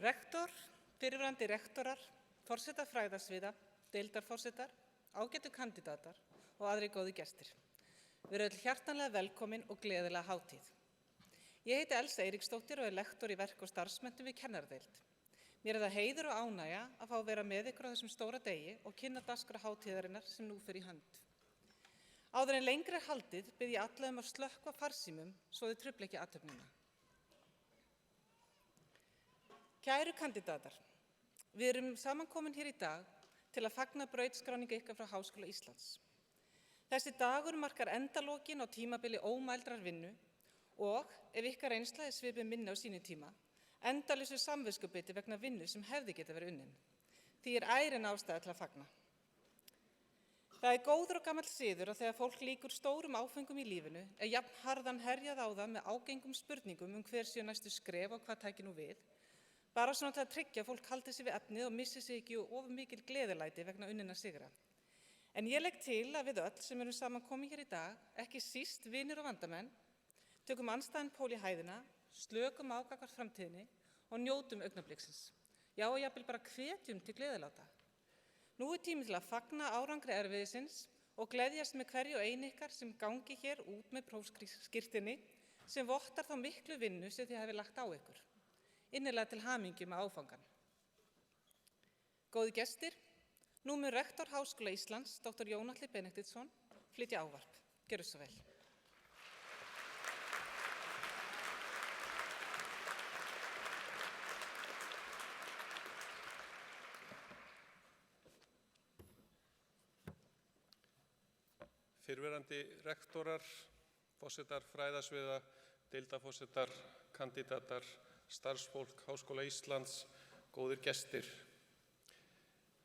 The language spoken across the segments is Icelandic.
Rektor, fyrrverandi rektorar, forsetar fræðasviða, deildarforsetar, ágætu kandidatar og aðrir góðir gestir. Við erum öll hjartanlega velkomin og gleðilega hátíð. Ég heiti Elsa Eiríksdóttir og er lektor í verk- og starfsmenntun við kennardeild. Mér er það heiður og ánægja að fá að vera með ykkur á þessum stóra degi og kynna dagskrá hátíðarinnar sem nú fer í hönd. Áður en lengri er haldið bið ég alla að slökkva farsímum svo þau trufli ekki athöfnina. Kæru kandidatar, við erum samankomin hér í dag til að fagna brautskráningu ykkar frá Háskóla Íslands. Þessi dagur markar endalokin á tímabili ómældrar vinnu og, ef ykkar reynsla er svipið minni á sínu tíma, endalausu samviskubiti vegna vinnu sem hefði getað verið unnin. Því er ærin ástæða til að fagna. Það er góður og gamall siður að þegar fólk lýkur stórum áfengum í lífinu er jafn harðan herjað á það með ágengum spurningum hver séu næstu skref og hvað tæki nú við, bara svona til að tryggja að fólk haldi sig við efnið og missi sig ekki of mikil gleðilæti vegna unninna sigra. En ég legg til að við öll sem erum samankomin hér í dag, ekki síst vinir og vandamenn, tökum andstæðan pól í hæðina, slökum á gagnvart framtíðinni og njótum augnabliksins. Já, og jafnvel bara hvetjum til gleðiláta. Nú er tími til að fagna árangri erfiðisins og gleðjast með hverju og einu ykkar sem gangi hér út með prófskírteinið sem vottar þá miklu vinnu sem þið hafið lagt á ykkur. Innilega til hamingju með áfangan. Góði gestir, nú mun rektor Háskóla Íslands, Dr. Jón Atli Benediktsson, flytja ávarp. Gjörðu svo vel. Fyrrverandi rektorar, forsetar fræðasviða, deildarforsetar, kandidatar, starfsfólk Háskóla Íslands, góðir gestir.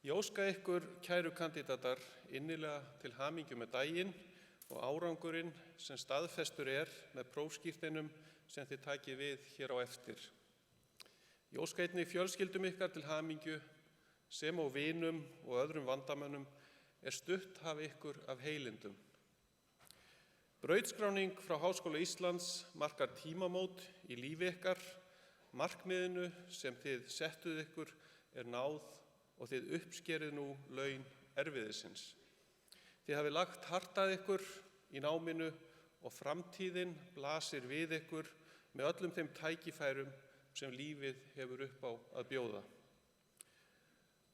Ég óska ykkur, kæru kandidatar, innilega til hamingju með daginn og árangurinn sem staðfestur er með prófskírteinum sem þið takið við hér á eftir. Ég óska einnig fjölskyldum ykkar til hamingju sem og vinum og öðrum vandamönnum er stutt hafi ykkur af heilindum. Brautskráning frá Háskóla Íslands markar tímamót í lífi ykkar. Markmiðinu sem þið settuð ykkur er náð og þið uppskerið nú laun erfiðisins. Þið hafið lagt hart að ykkur í náminu og framtíðin blasir við ykkur með öllum þeim tækifærum sem lífið hefur upp á að bjóða.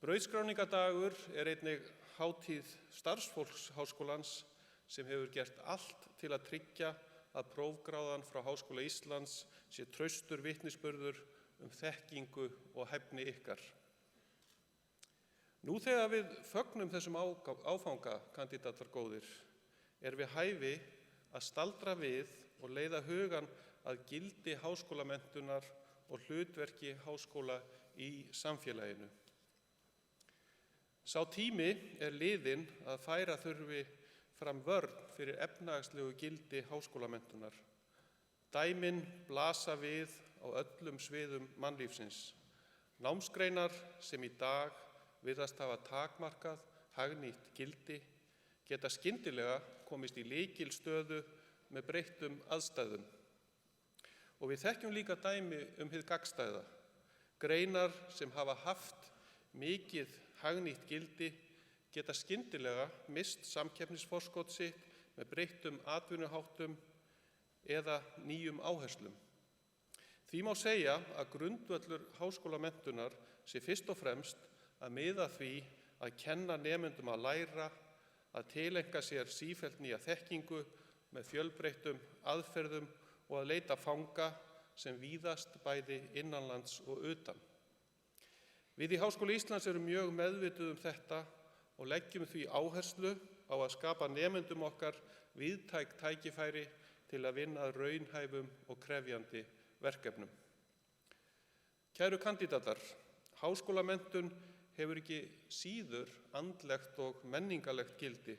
Brautskráningardagur er einnig hátíð starfsfólks Háskólans sem hefur gert allt til að tryggja að prófgráðan frá Háskóla Íslands sé traustur vitnisburður þekkingu og hæfni ykkar. Nú þegar við fögnum þessum áfanga, kandidatar góðir, er við hæfi að staldra við og leiða hugan að gildi háskólamenntunar og hlutverki háskóla í samfélaginu. Sá tími er liðinn að færa þurfi fram vörn fyrir efnahagslegu gildi háskólamenntunar. Dæmin blasa við á öllum sviðum mannlífsins. Námsgreinar sem í dag virðast hafa takmarkað hagnýtt gildi geta skyndilega komist í lykilstöðu með breyttum aðstæðum. Og við þekkjum líka dæmi hið gagnstæða. Greinar sem hafa haft mikið hagnýtt gildi geta skyndilega mist samkeppnisforskot sitt með breyttum atvinnuháttum eða nýjum áherslum. Því má segja að grundvöllur háskólamenntunar sé fyrst og fremst að miða því að kenna nemendum að læra, að tileinka sér sífellt nýja þekkingu með fjölbreyttum aðferðum og að leita fanga sem víðast bæði innanlands og utan. Við í Háskóla Íslands erum mjög meðvituð þetta og leggjum því áherslu á að skapa nemendum okkar víðtæk tækifæri til að vinna að raunhæfum og krefjandi verkefnum. Kæru kandidatar, háskólamenntun hefur ekki síður andlegt og menningarlegt gildi.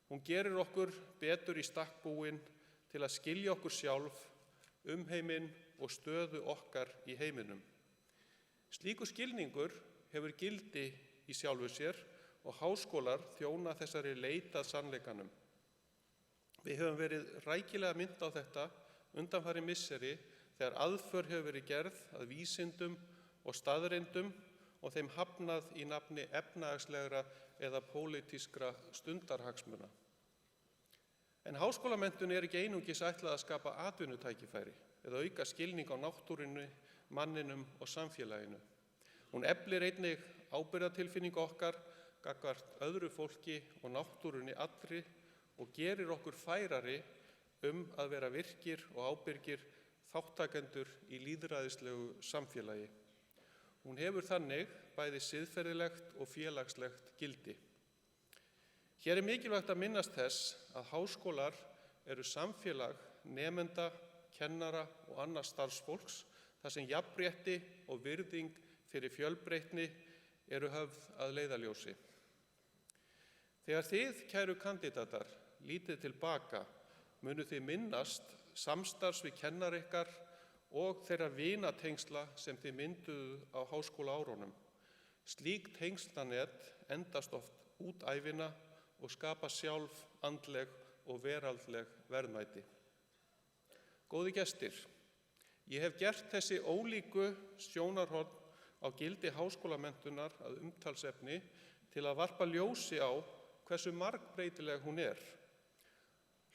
Hún gerir okkur betur í stakk búin til að skilja okkur sjálf, umheiminn og stöðu okkar í heiminum. Slíkur skilningur hefur gildi í sjálfu sér og háskólar þjóna þessari leit að sannleikanum. Við höfum verið rækilega minnt á þetta undanfarin misseri þegar aðför hefur verið gerð að vísindum og staðreyndum og þeim hafnað í nafni efnahagslegra eða pólitískra stundarhagsmuna. En háskólamenntun er ekki einungis ætlað að skapa atvinnutækifæri eða auka skilning á náttúrunni, manninum og samfélaginu. Hún eflir einnig ábyrgðartilfinningu okkar gagnvart öðru fólki og náttúrunni allri og gerir okkur færari að vera virkir og ábyrgir þáttakendur í lýðræðislegu samfélagi. Hún hefur þannig bæði siðferðilegt og félagslegt gildi. Hér er mikilvægt að minnast þess að háskólar eru samfélag nemenda, kennara og annars starfsfólks þar sem jafnrétti og virðing fyrir fjölbreytni eru höfð að leiðarljósi. Þegar þið, kæru kandídatar, lítið tilbaka, munu þið minnast samstarfs við kennara ykkar og þeirra vinatengsla sem þið mynduðu á háskólaárunum. Slík tengslanet endast oft út ævina og skapa sjálf andleg og veraldleg verðmæti. Góði gestir, ég hef gert þessi ólíku sjónarhorn á gildi háskólamenntunar að umtalsefni til að varpa ljósi á hversu margbreytileg hún er.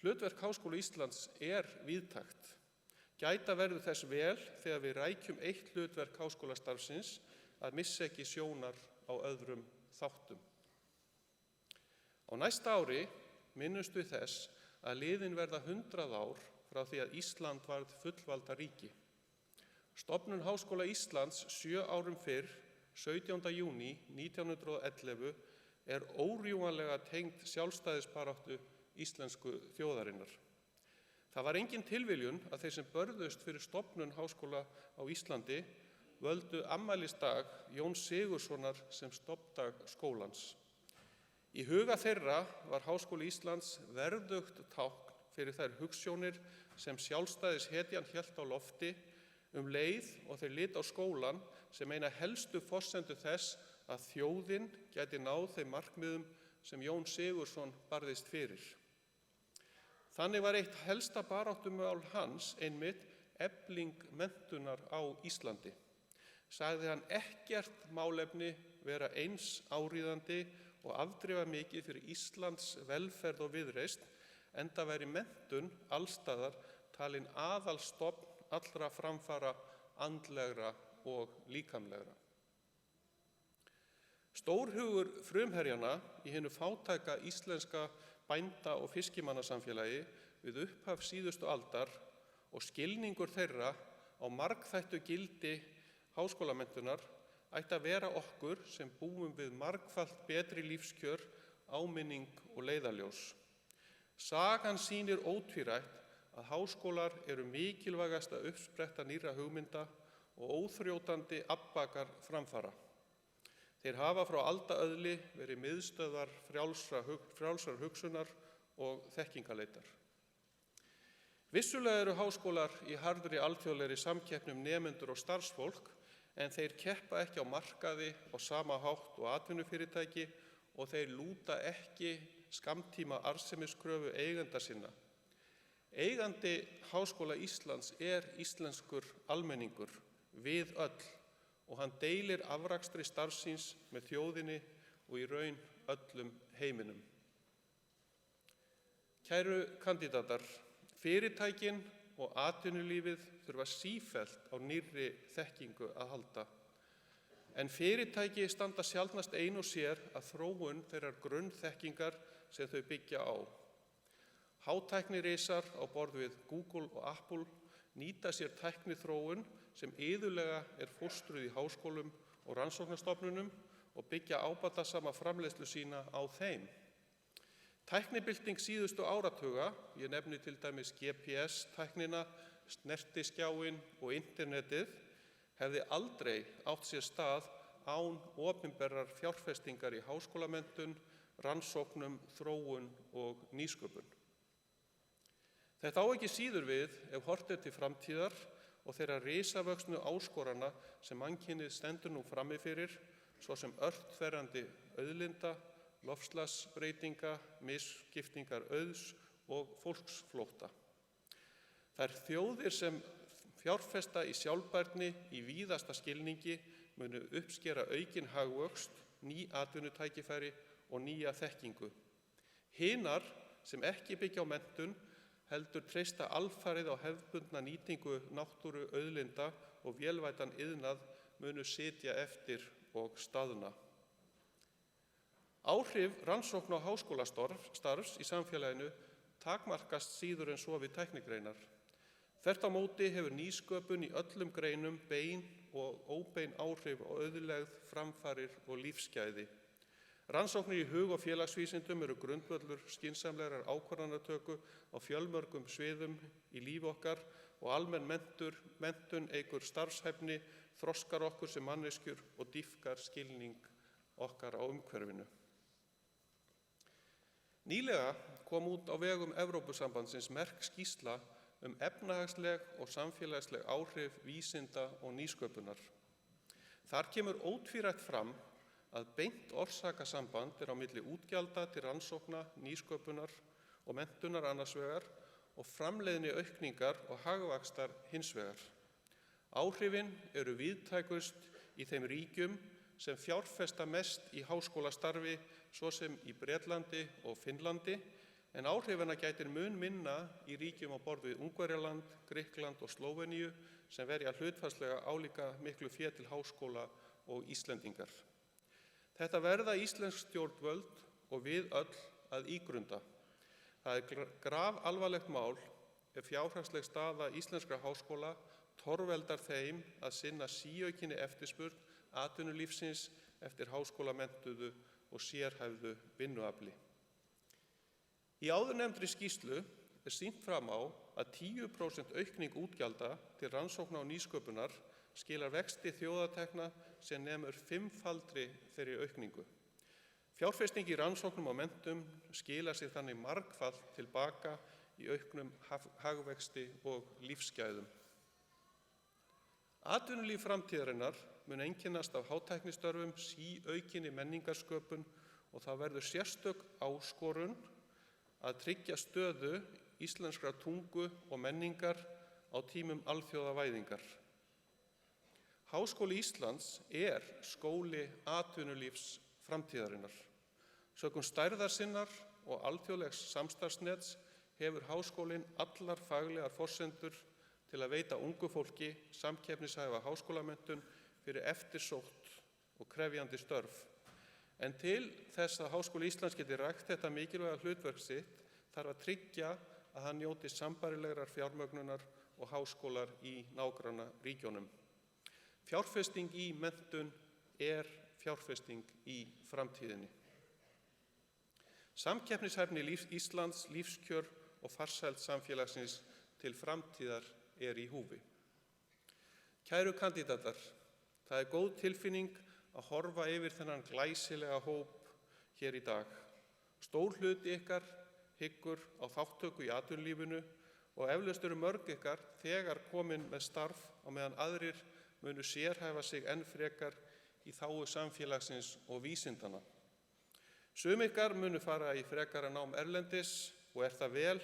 Hlutverk Háskóla Íslands er víðtækt. Gæta verður þess vel þegar við rækjum eitt hlutverk háskólastarfsins að missa ekki sjónar á öðrum þáttum. Á næsta ári minnumst við þess að liðin verða 100 ár frá því að Ísland varð fullvalda ríki. Stofnun Háskóla Íslands 7 árum fyrr, 17. júní 1911, er órjúfanlega tengd sjálfstæðisbaráttu íslensku þjóðarinnar. Það var engin tilviljun að þeir sem börðust fyrir stofnun háskóla á Íslandi völdu afmælisdag Jóns Sigurðssonar sem stofndag skólans. Í huga þeirra var Háskóli Íslands verðugt tákn fyrir þær hugsjónir sem sjálfstæðishetjan hélt á lofti leið og þeir litu á skólann sem eina helstu forsendu þess að þjóðin gæti náð þeim markmiðum sem Jón Sigurðsson barðist fyrir. Þannig var eitt helsta baráttumál hans einmitt efling menntunar á Íslandi. Sagði hann ekkert málefni vera eins áríðandi og afdrifamikið fyrir Íslands velferð og viðreisn, enda væri menntun allstaðar talin aðalstofn allra framfara andlegra og líkamlegra. Stórhugur frumherjana í hinu fátæka íslenska bænda- og fiskimannasamfélagi við upphaf síðustu aldar og skilningur þeirra á margþættu gildi háskólamenntunar ætti að vera okkur sem búum við margfalt betri lífskjör, áminning og leiðarljós. Sagan sýnir ótvírætt að háskólar eru mikilvægasta uppspretta nýrra hugmynda og óþrjótandi aflbakar framfara. Þeir hafa frá aldaöðli verið miðstöðvar frjálsrar hugsunar og þekkingaleitar. Vissulega eru háskólar í harðri alþjóðlegri samkeppni nemendur og starfsfólk, en þeir keppa ekki á markaði á sama hátt og atvinnufyrirtæki og þeir lúta ekki skammtíma arðsemiskröfu eigenda sinna. Eigandi Háskóla Íslands er íslenskur almenningur, við öll, og hann deilir afrakstri starfsins með þjóðinni og í raun öllum heiminum. Kæru kandídatar, fyrirtækin og atvinnulífið þurfa sífellt á nýrri þekkingu að halda. En fyrirtæki standa sjaldnast ein og sér að þróun þeirrar grunnþekkingar sem þau byggja á. Hátæknirisar á borð við Google og Apple nýta sér tækniþróun sem iðulega er fóstruð í háskólum og rannsóknarstofnunum og byggja ábatasama framleiðslu sína á þeim. Tæknibylting síðustu áratuga, ég nefni til dæmis GPS-tæknina, snertiskjáinn og internetið, hefði aldrei átt sér stað án opinberrar fjárfestingar í háskólamenntun, rannsóknum, þróun og nýsköpun. Þetta á ekki síður við ef horft er til framtíðar og þeirra risavöxnu áskorana sem mannkynið stendur nú frammi fyrir, svo sem örþverrandi auðlinda, loftslagsbreytinga, misskiptingar auðs og fólksflótta. Þær þjóðir sem fjárfesta í sjálfbærni í víðasta skilningi munu uppskera aukinn hagvöxt, ný atvinnutækifæri og nýja þekkingu. Hinar sem ekki byggja á menntun heldur treysta alfarið á hefðbundna nýtingu náttúru auðlinda og vélvæddan iðnað munu sitja eftir og staðna. Áhrif rannsókna og háskólastarfs í samfélaginu takmarkast síður en svo við tæknigreinar. Þvert á móti hefur nýsköpun í öllum greinum bein og óbein áhrif á auðlegð, framfarir og lífsgæði. Rannsóknir í hug- og félagsvísindum eru grundvöllur skynsamlegrar ákvarðanatöku á fjölmörgum sviðum í lífi okkar og almenn menntun eykur starfshæfni, þroskar okkur sem manneskjur og dýpkar skilning okkar á umhverfinu. Nýlega kom út á vegum Evrópusambandsins merk skýrsla efnahagsleg og samfélagsleg áhrif vísinda og nýsköpunar. Þar kemur ótvírætt fram að beint orsakasamband á milli útgjalda til rannsókna, nýsköpunar og menntunar annars vegar og framleiðni aukningar og hagvaxtar hins vegar. Áhrifin eru víðtækust í þeim ríkjum sem fjárfesta mest í háskólastarfi, svo sem í Bretlandi og Finnlandi, en áhrifina gætir mun minna í ríkjum á borð við Ungverjaland, Grikkland og Slóveníu sem verja hlutfallslega álíka miklu fé til háskóla og Íslendingar. Þetta verða íslensk stjórnvöld og við öll að ígrunda. Það er grafalvarlegt mál ef fjárhagsleg staða íslenskra háskóla torveldar þeim að sinna síaukinni eftirspurn atvinnulífsins eftir háskólamenntuðu og sérhæfðu vinnuafli. Í áðurnefndri skýrslu er sýnt fram á að 10% aukning útgjalda til rannsókna og nýsköpunar skilar vexti þjóðartekna sem nemur 5-faldri þeirri aukningu. Fjárfesting í rannsóknum og menntun skilar sér þannig margfalt tilbaka í auknum hagvexti og lífsgæðum. Atvinnulíf framtíðarinnar mun einkennast af hátæknistörfum, síaukinni menningarsköpun og það verður sérstök áskorun að tryggja stöðu íslenskrar tungu og menningar á tímum alþjóðavæðingar. Háskóli Íslands er skóli atvinnulífs framtíðarinnar. Sökum stærðar sinnar og alþjóðlegs samstarfsnets hefur háskólinn allar faglegar forsendur til að veita ungu fólki samkeppnishæfa háskólamenntun fyrir eftirsótt og krefjandi störf. En til þess að Háskóli Íslands geti rækt þetta mikilvæga hlutverk sitt þarf að tryggja að hann njóti sambærilegrar fjármögnunar og háskólar í nágrannaríkjunum. Fjárfesting í menntun er fjárfesting í framtíðinni. Samkeppnishæfni Íslands, lífskjör og farsæld samfélagsins til framtíðar er í húfi. Kæru kandídatar, það er góð tilfinning að horfa yfir þennan glæsilega hóp hér í dag. Stór hluti ykkar hyggur á þátttöku í atvinnulífinu og eflaust eru mörg ykkar þegar komin með starf á meðan aðrir munu sérhæfa sig enn frekar í þágu samfélagsins og vísindana. Sum ykkar munu fara í frekara nám erlendis og er það vel,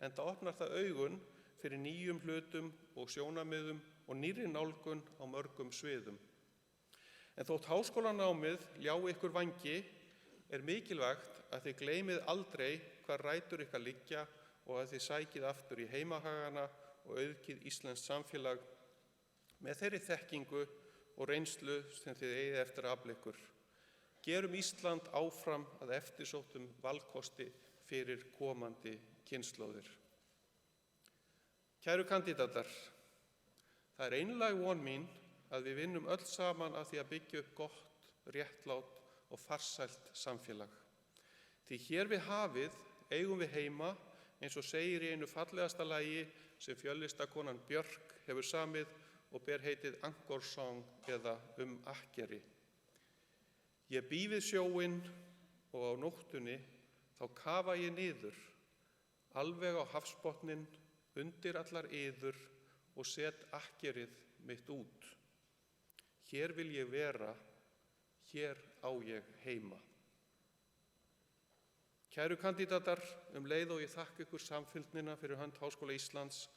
enda opnar það augun fyrir nýjum hlutum og sjónarmiðum og nýrri nálgun á mörgum sviðum. En þótt háskólanámið ljá ykkur vangi, er mikilvægt að þið gleymið aldrei hvar rætur ykkar liggja og að þið sækið aftur í heimahagana og auðkið íslenskt samfélag með þeirri þekkingu og reynslu sem þið eigið eftir að afla ykkur. Gerum Ísland áfram að eftirsóttum valkosti fyrir komandi kynslóðir. Kæru kandídatar, það er einlæg von mín að við vinnum öll saman að því að byggja upp gott, réttlátt og farsælt samfélag. Því hér við hafið eigum við heima, eins og segir í einu fallegasta lagi sem fjöllistakonan Björk hefur samið og ber heitið Angkor Song eða Akkeri. Ég bý við sjóinn og á nóttunni þá kafa ég niður, alveg á hafsbotninn, undir allar iður og set akkerið mitt út. Hér vil ég vera, hér á ég heima. Kæru kandídatar, leið og ég þakka ykkur samfylgnina fyrir hönd Háskóla Íslands,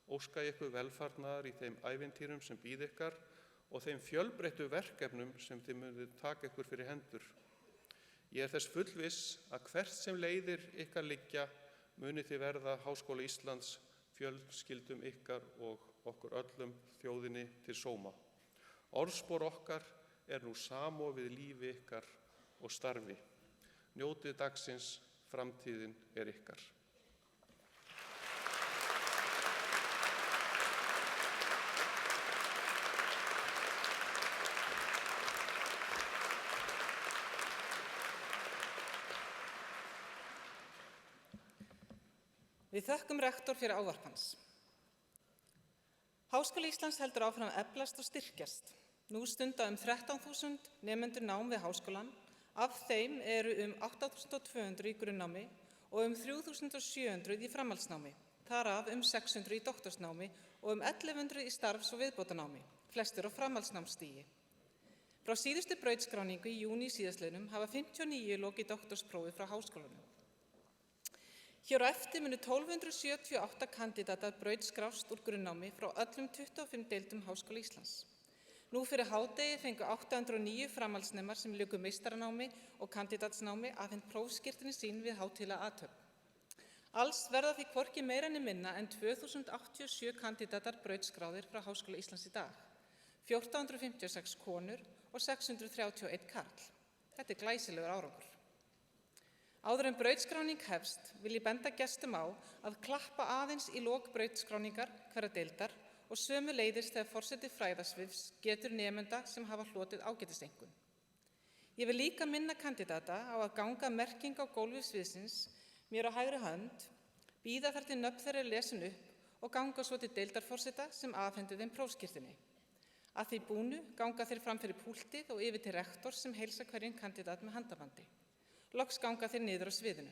óska ykkur velfarnaðar í þeim ævintýrum sem bíða ykkar og þeim fjölbreyttu verkefnum sem þið munið taka ykkur fyrir hendur. Ég er þess fullviss að hvert sem leiðir ykkar liggja munið þið verða Háskóla Íslands, fjölskyldum ykkar og okkur öllum þjóðinni til sóma. Orðspor okkar er nú samofið lífi ykkar og starfi. Njótið dagsins, framtíðin er ykkar. Við þökkum rektor fyrir ávarp hans. Háskóli Íslands heldur áfram að eflast og styrkjast. Nú stunda 13.000 nemendur nám við háskólann. Af þeim eru 8.200 í grunnnámi og 3.700 í framhaldsnámi. Þar af 600 í doktorsnámi og 1.100 í starfs- og viðbótarnámi, flestir á framhaldsnámsstigi. Frá síðustu brautskráningu í júní síðastliðnum hafa 59 lokið doktorsprófi frá háskólanum. Hér á eftir munu 1278 kandidatar brautskrást úr grunnnámi frá öllum 25 deildum Háskóla Íslands. Nú fyrir hádegi fengu 809 framhaldsnemar sem luku meistaranámi og kandidatsnámi afhent prófskírteini sín við hátíðlega athöfn. Alls verða því hvorki meira né minna en 2087 kandidatar brautskráðir frá Háskóla Íslands í dag, 1456 konur og 631 karl. Þetta er glæsilegur árangur. Áður en brautskráning hefst vil ég benda gestum á að klappa aðeins í lok brautskráningar hverrar deildar og sömuleiðis þegar forseti fræðasviðs getur nemenda sem hafa hlotið ágætiseinkunn. Ég vil líka minna kandidata á að ganga merking á gólfi sviðsins mér á hægri hönd, bíða þar til nöfn þeirra er lesin upp og ganga svo til deildarforseta sem afhendir þeim prófskírteini. Að því búnu ganga þeir fram fyrir púltið og yfir til rektor sem heilsa hverjum kandidat með handabandi. Loks ganga þeir niður á sviðinu.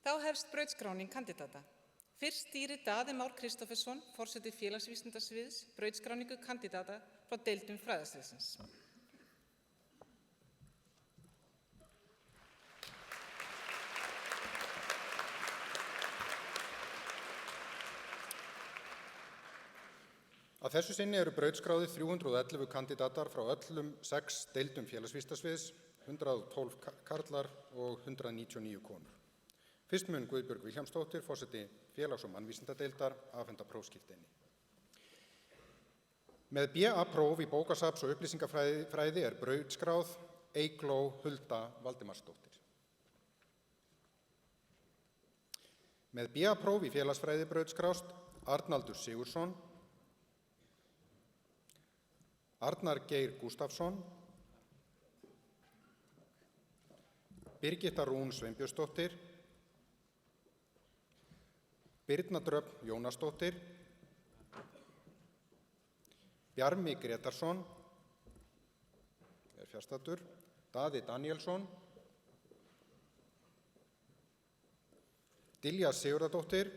Þá hefst brautskráning kandidata. Fyrst stýrir Daði Már Kristófersson, forseti félagsvísindasviðs, brautskráningu kandidata frá deildum fræðasviðsins. Að þessu sinni eru brautskráðir 311 kandidatar frá öllum 6 deildum félagsvísindasviðs, 112 karlar og 199 konur. Fyrst mun Guðbjörg Vilhjálmsdóttir, forseti félags- og mannvísindadeildar, afhenda prófskírteini. Með BA-próf í bókasafns- og upplýsingafræði er brautskráð Eygló Hulda Valdimarsdóttir. Með BA-próf í félagsfræði brautskrást Arnaldur Sigurðsson, Arnar Geir Gústafsson, Birgitta Rún Sveinbjörnsdóttir, Birna Dröfn Jónasdóttir, Bjarmi Gretarsson, er fjarstaddur, Daði Danielsson, Dilja Sigurðardóttir,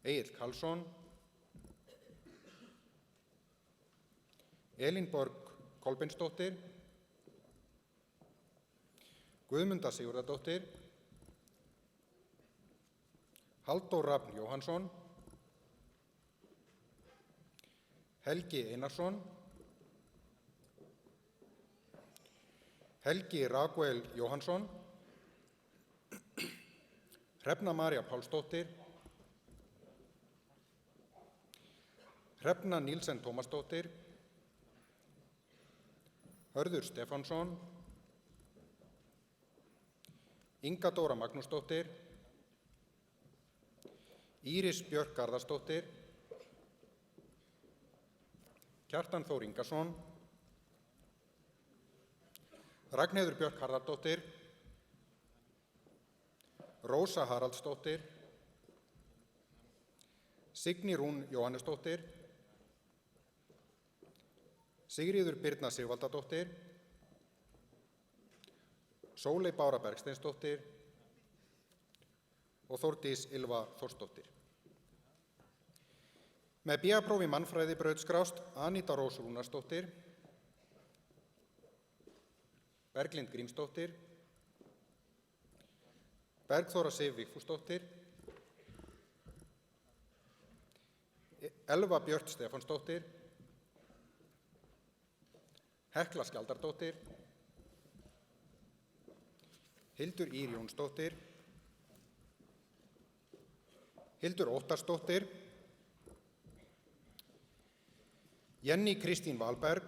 Egill Karlsson, Elínborg Kolbeinsdóttir, Guðmunda Sigurðardóttir, Halldór Rafn Jóhannsson, Helgi Einarsson, Helgi Raguel Jóhannsson, Hrefna María Pálsdóttir, Hrefna Nílsen Tómasdóttir, Hörður Stefánsson, Inga Dóra Magnúsdóttir, Íris Björk Garðarsdóttir, Kjartan Þór Ingason, Ragnheiður Björk Harðardóttir, Rósa Haraldsdóttir, Signý Rún Jóhannesdóttir, Sigríður Birna Sigvaldadóttir, Sóley Bára Bergsteinsdóttir og Þórdís Ylva Þórsdóttir. Með BA-próf í mannfræði brautskrást Aníta Rós Rúnarsdóttir, Berglind Grímsdóttir, Bergþóra Sif Vigfúsdóttir, Elva Björt Stefánsdóttir, Hekla Skjaldardóttir, Hildur Ýr Jónsdóttir, Hildur Óttarsdóttir, Jenný Kristín Valberg,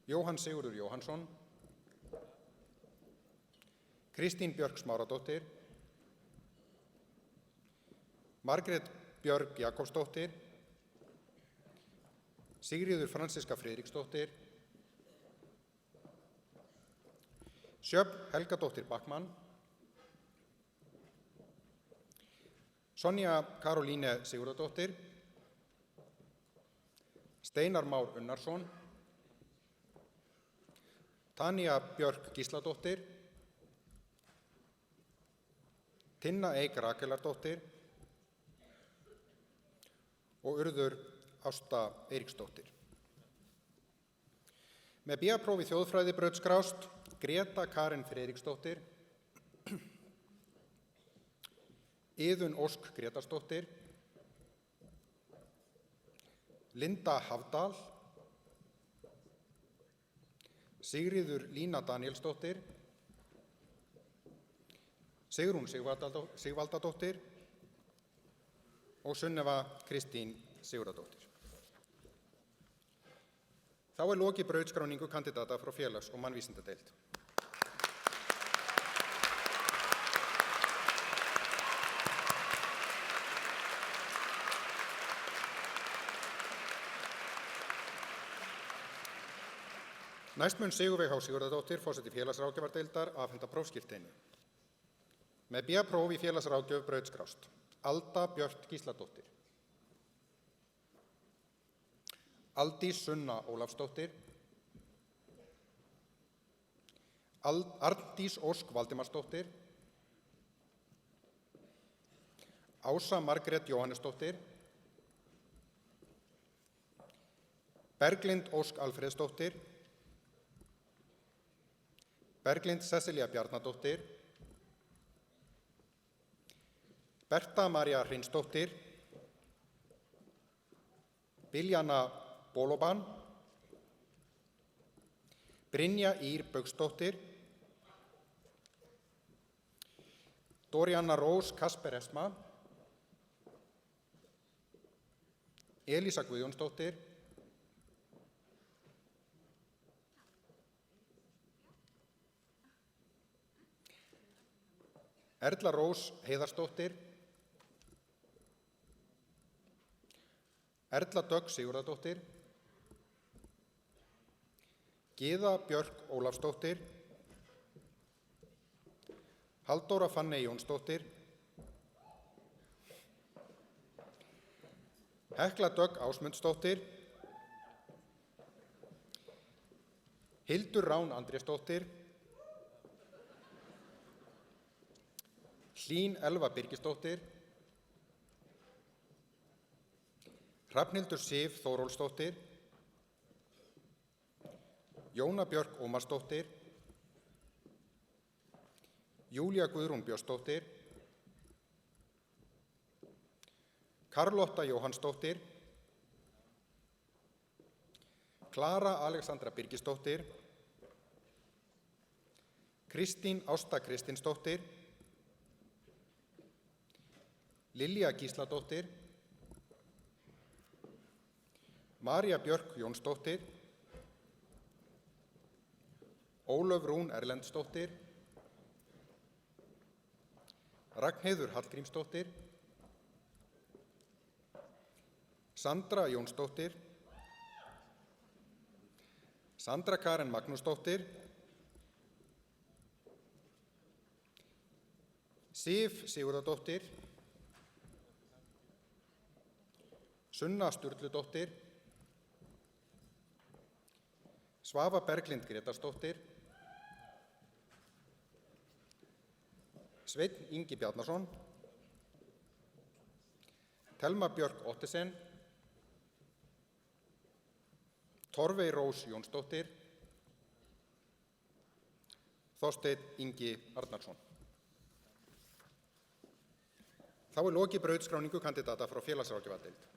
Jóhann Sigurður Jóhannsson, Kristín Björk Smáradóttir, Margrét Björg Jakobsdóttir, Sigríður Franziska Friðriksdóttir, Sjöfn Helgadóttir Backman, Sonja Karolíne Sigurðardóttir, Steinar Már Unnarsson, Tanja Björk Gísladóttir, Tinna Eik Rakelardóttir og Urður Ásta Eiríksdóttir. Með BA-prófi í þjóðfræði brautskrást Greta Karen Friðriksdóttir, Iðunn Ósk Gretarsdóttir, Linda Hafdal, Sigríður Lína Danielsdóttir, Sigrún Sigvaldadóttir og Sunneva Kristín Sigurðardóttir. Þá lokið brautskráningu kandidata frá félags- og mannvísindadeild. Næst mun Sigurveig H. Sigurðardóttir, forseti félagsráðgjafardeildar, afhenda prófskírteini. Með BA-próf í félagsráðgjöf brautskrást Alda Björt Gísladóttir, Aldís Sunna Ólafsdóttir, Arndís Ósk Valdimarsdóttir, Ása Margrét Jóhannesdóttir, Berglind Ósk Alfreðsdóttir, Berglind Sesselja Bjarnadóttir, Berta María Hreinsdóttir, Biljana Boloban, Brynja Ýr Baugsdóttir, Dorianna Rós Kasper Esma, Elísa Guðjónsdóttir, Erla Rós Heiðarsdóttir, Erla Dögg Sigurðardóttir, Gyða Björk Ólafsdóttir, Halldóra Fanney Jónsdóttir, Hekla Dögg Ásmundsdóttir, Hildur Rán Andrésdóttir, Hlín Elva Birgisdóttir, Hrafnhildur Sif Þórólfsdóttir, Jóna Björk Ómarsdóttir, Júlía Guðrún Björnsdóttir, Karlotta Jóhannsdóttir, Klara Alexandra Birgisdóttir, Kristín Ásta Kristinsdóttir, Lilja Gísladóttir, María Björk Jónsdóttir, Ólöf Rún Erlendsdóttir, Ragnheiður Hallgrímsdóttir, Sandra Jónsdóttir, Sandra Karen Magnúsdóttir, Sif Sigurðardóttir, Sunna Sturludóttir, Svava Berglind Gretarsdóttir, Sveinn Ingi Bjarnason, Telma Björk Ottesen, Torfey Rós Jónsdóttir, Þorsteinn Ingi Arnarsson. Þá er lokið brautskráningu kandidata frá félagsráðgjafardeild.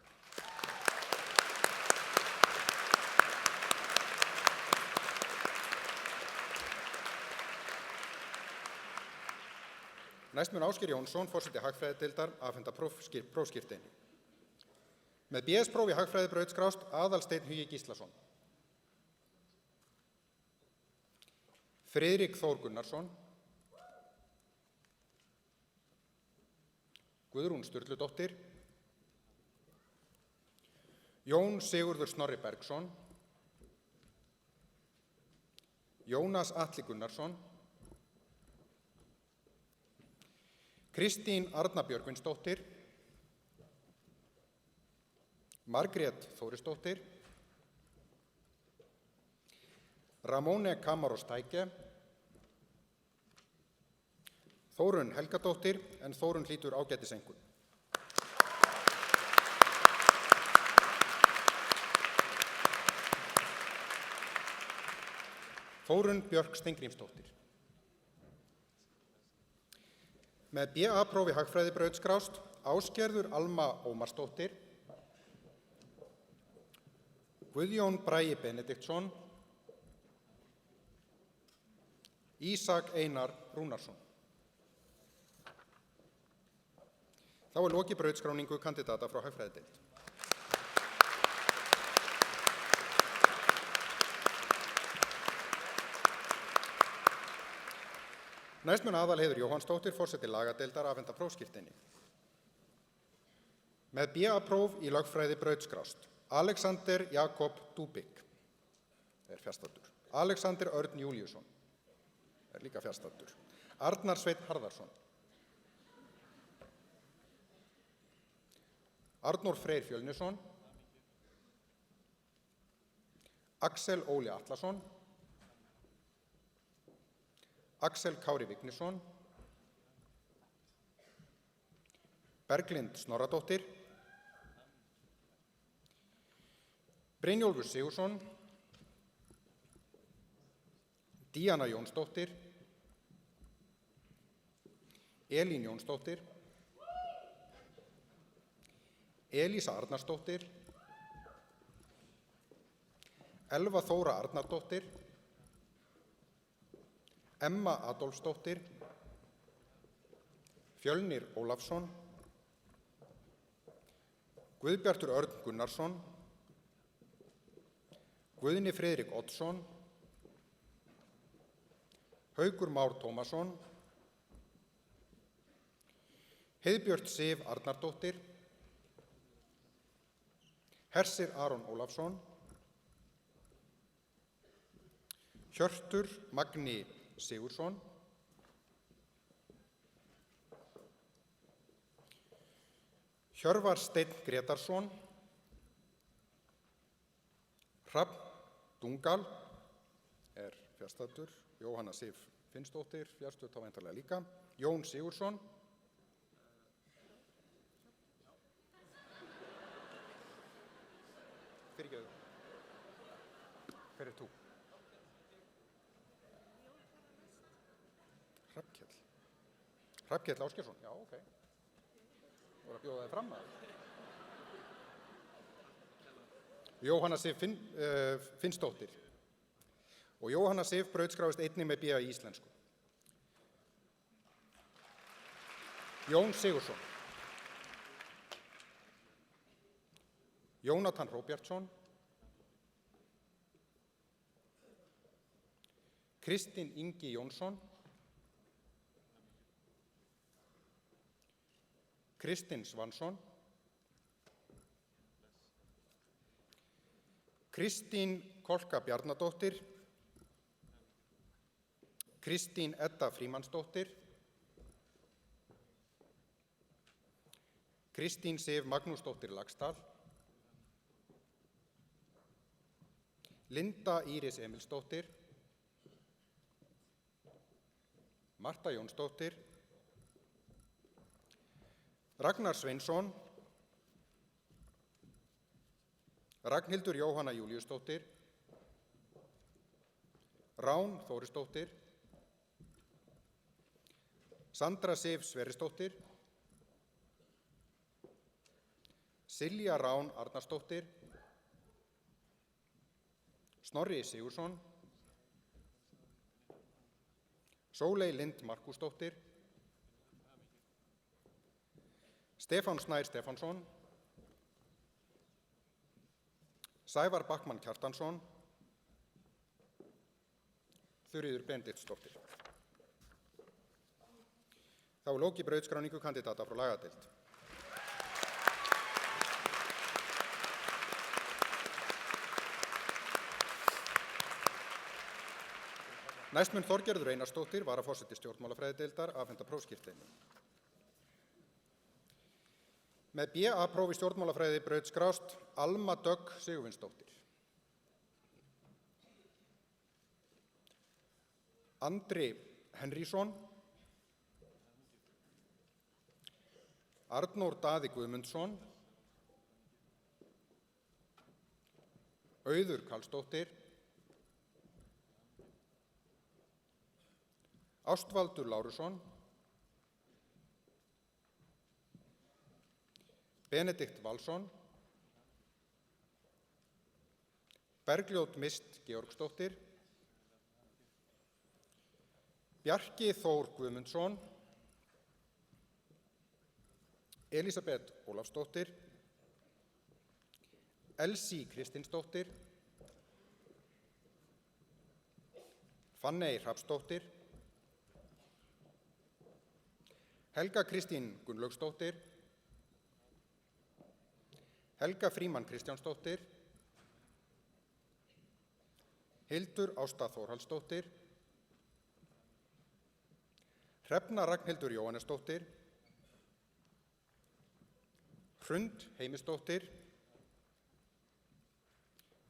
Næst mun Ásgeir Jónsson, forseti hagfræðideildar, afhenda prófskírteini. Með BS-próf í hagfræðibraut skrást Aðalsteinn Hugi Gíslason, Friðrik Þór Gunnarsson, Guðrún Sturludóttir, Jón Sigurður Snorri Bergsson, Jónas Atli Gunnarsson, Kristín Arna Björgvinsdóttir, Margrét Þórisdóttir, Ramóne Kamaros Tæke, Þórunn Helgadóttir, en Þórunn hlýtur ágætiseinkunn. Þórunn Björk Steingrímsdóttir. Með BA-próf í hagfræðibraut skrást Ásgerður Alma Ómarsdóttir, Guðjón Bragi Benediktsson, Ísak Einar Rúnarsson. Þá er lokið brautskráningu kandidata frá hagfræðideild. Næst mun Aðalheiður Jóhannsdóttir, forseti lagadeildar, afhenda prófskírteini. Með BA-próf í lögfræði braut skrást Alexander Jakob Dubik, er fjarstaddur. Alexander Örn Júlíusson, er líka fjarstaddur. Arnar Sveinn Harðarsson, Arnór Freyr Fjölnisson, Axel Óli Atlason, Axel Kári Vignisson, Berglind Snorradóttir, Brynjólfur Sigursson, Díana Jónsdóttir, Elín Jónsdóttir, Elísa Arnarsdóttir, Elva Þóra Arnardóttir, Emma Adolfsdóttir, Fjölnir Ólafsson, Guðbjartur Örn Gunnarsson, Guðni Friðrik Oddsson, Haukur Már Tómasson, Heiðbjört Sif Arnardóttir, Hersir Aron Ólafsson, Hjörtur Magni Sigursson, Hjörvar Steinn Gretarsson, Hrafn Dungal, er fjarstaddur. Jóhanna Sif Finnsdóttir, fjarstödd þá væntanlega líka. Jón Sigursson, fyrirgefðu, hver er þú? Hrafnkell Ásgeirsson, já, ok. Þú voru að bjóða þig fram að. Jóhanna Sif Finnsdóttir. Og Jóhanna Sif brautskráist einnig með BA í íslensku. Jón Sigursson. Jónatan Hróbjartsson. Kristinn Ingi Jónsson. Kristinn Svansson, Kristín Kolka Bjarnadóttir, Kristín Edda Frímannsdóttir, Kristín Sif Magnúsdóttir Laxdal, Linda Íris Emilsdóttir, Marta Jónsdóttir, Ragnar Sveinsson, Ragnhildur Jóhanna Júlíusdóttir, Rán Þórisdóttir, Sandra Sif Sverrisdóttir, Silja Rán Arnarsdóttir, Snorri Sigurðsson, Sóley Lind Markúsdóttir, Stefán Snær Stefánsson, Sævar Backmann Kjartansson, Þuríður Benediktsdóttir. Þá er lokið brautskráningu kandidata frá lagadeild. Næst mun Þorgerður Einarsdóttir, varaforseti stjórnmálafræðideildar, afhenda prófskírteini. Með BA-próf í stjórnmálafræði braut skrást Alma Dögg Sigurvinsdóttir. Andri Henrísson, Arnór Daði Guðmundsson, Auður Karlsdóttir, Ástvaldur Lárusson, Benedikt Valsson, Bergljót Mist Georgsdóttir, Bjarki Þór Guðmundsson, Elísabet Ólafsdóttir, Elsí Kristinsdóttir, Fanney Hrafnsdóttir, Helga Kristín Gunnlaugsdóttir, Helga Frímann Kristjánsdóttir, Hildur Ásta Þórhallsdóttir, Hrefna Ragnhildur Jóhannesdóttir, Hrund Heimisdóttir,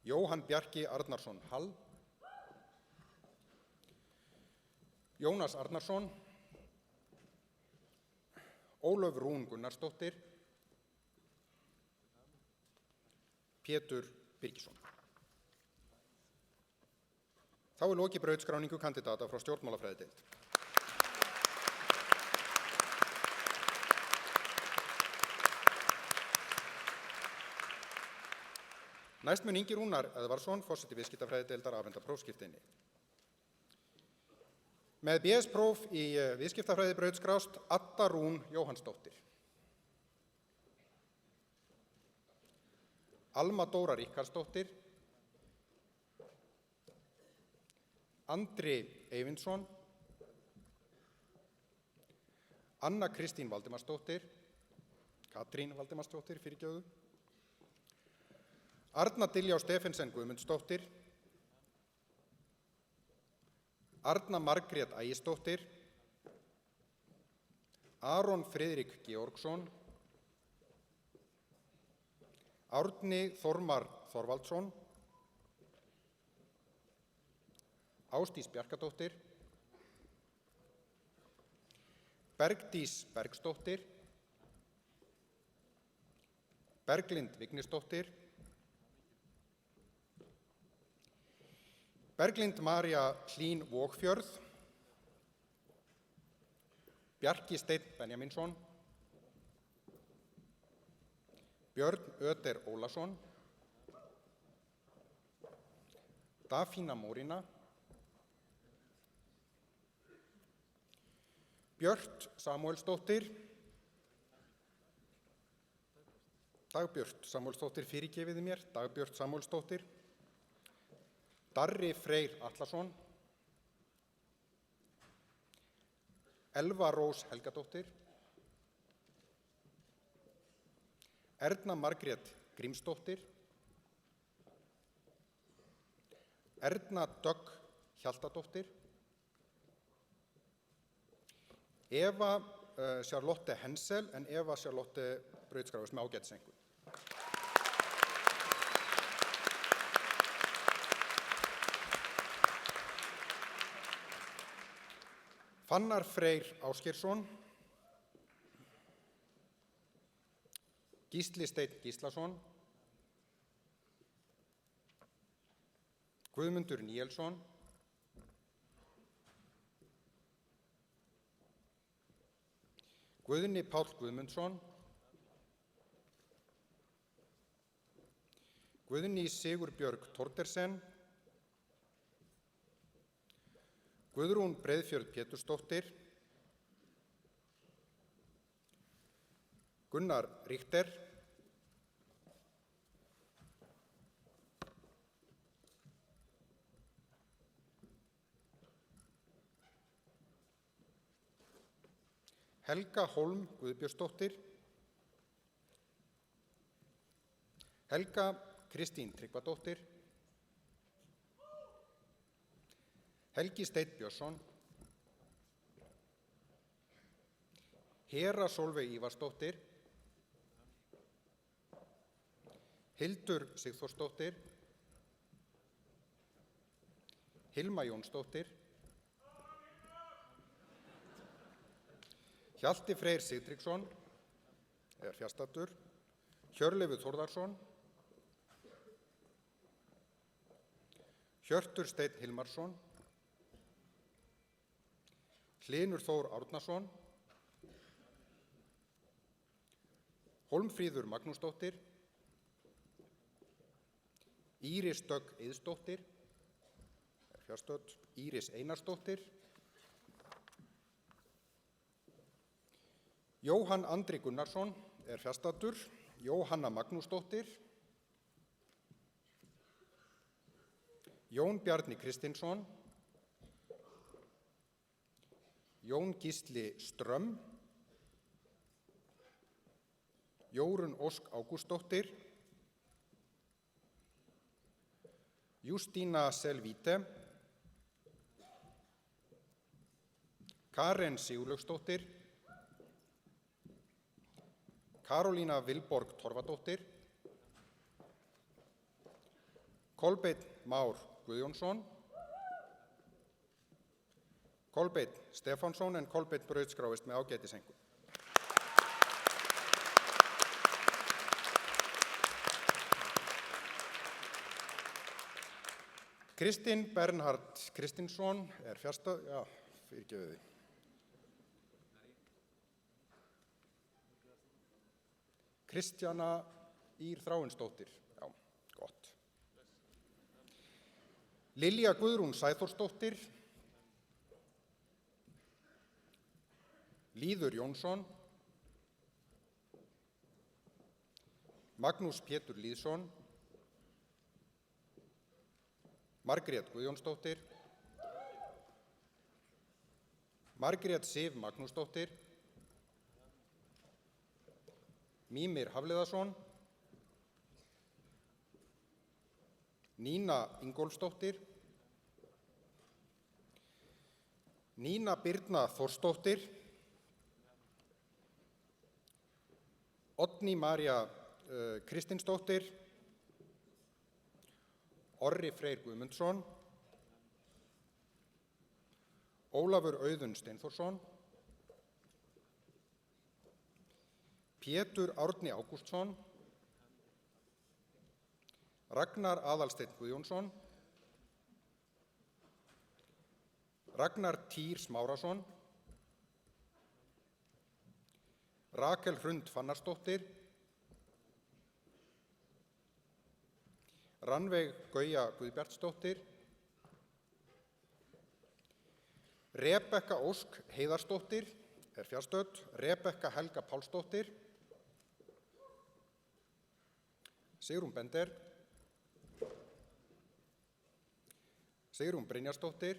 Jóhann Bjarki Arnarsson Hall, Jónas Arnarsson, Ólöf Rún Gunnarsdóttir, Pétur Birgisson. Þá er lokið brautskráningu kandidata frá stjórnmálafræðideild. Næst mun Ingi Rúnar Eðvarðsson, forseti viðskiptafræðideildar, afhenda prófskírteini. Með BS-próf í viðskiptafræði braut skrást Adda Rún Jóhannsdóttir. Alma Dóra Ríkharðsdóttir, Andri Eyvindsson, Anna Kristín Valdimarsdóttir, Katrín Valdimarsdóttir, fyrirgefðu, Arna Diljá Stephensen Guðmundsdóttir, Arna Margrét Ægisdóttir, Aron Friðrik Georgsson, Árni Þormar Þorvaldsson, Ásdís Bjarkadóttir, Bergdís Bergsdóttir, Berglind Vignisdóttir, Berglind María Hlín Vogfjörð, Bjarki Steinn Benjamínsson, Björn Öder Ólason, Dafína Mórina, Björt Samúelsdóttir, Dagbjört Samúelsdóttir, fyrirgefiði mér, Dagbjört Samúelsdóttir, Darri Freyr Atlason, Elva Rós Helgadóttir, Erna Margrét Grímsdóttir, Erna Dögg Hjaltadóttir, Eva Charlotte Hensel, en Eva Charlotte braut skráist með ágætiseinkunn. Fannar Freyr Ásgeirsson, Gísli Steinn Gíslason, Guðmundur Níelsson, Guðni Páll Guðmundsson, Guðný Sigurbjörg Tordersen, Guðrún Breiðfjörð Pétursdóttir, Gunnar Richter, Helga Hólm Guðbjörnsdóttir, Helga Kristín Tryggvadóttir, Helgi Steinn Björnsson, Hera Sólveig Ívarsdóttir, Hildur Sigþórsdóttir, Hilma Jónsdóttir, Hjalti Freyr Sigtryggsson fjarstaddur, Hjörleifur Þórðarson, Hjörtur Steinn Hilmarsson, Hlynur Þór Árnason, Hólmfríður Magnúsdóttir, Íris Dögg Eiðsdóttir, fjarstödd, Íris Einarsdóttir, Jóhann Andri Gunnarsson fjarstaddur, Jóhanna Magnúsdóttir, Jón Bjarni Kristinsson, Jón Gísli Strömm, Jórunn Ósk Ágústsdóttir, Justína Selvíte, Karen Sigurlaugsdóttir, Karolína Vilborg Torfadóttir, Kolbeinn Már Guðjónsson, Kolbeinn Stefánsson en Kolbeinn brautskráist með ágætiseinkunn. Kristinn Bernhard Kristinsson fjarstaddur, fyrirgefið því. Kristjana Ír Þráinsdóttir, gott. Lilja Guðrún Sæþórsdóttir, Lýður Jónsson, Magnús Pétur Lýðsson, Margrét Guðjónsdóttir, Margrét Sif Magnúsdóttir, Mímir Hafliðason, Nína Ingólfsdóttir, Nína Birna Þórsdóttir, Oddný María Kristinsdóttir, Orri Freyr Guðmundsson, Ólafur Auðun Steinþórsson, Pétur Árni Ágústsson, Ragnar Aðalsteinn Guðjónsson, Ragnar Týr Smárasson, Rakel Hrund Fannarsdóttir, Rannveig Gauja Guðbjartsdóttir, Rebekka Ósk Heiðarsdóttir fjarstödd, Rebekka Helga Pálsdóttir, Sigrún Bender, Sigrún Brynjarsdóttir,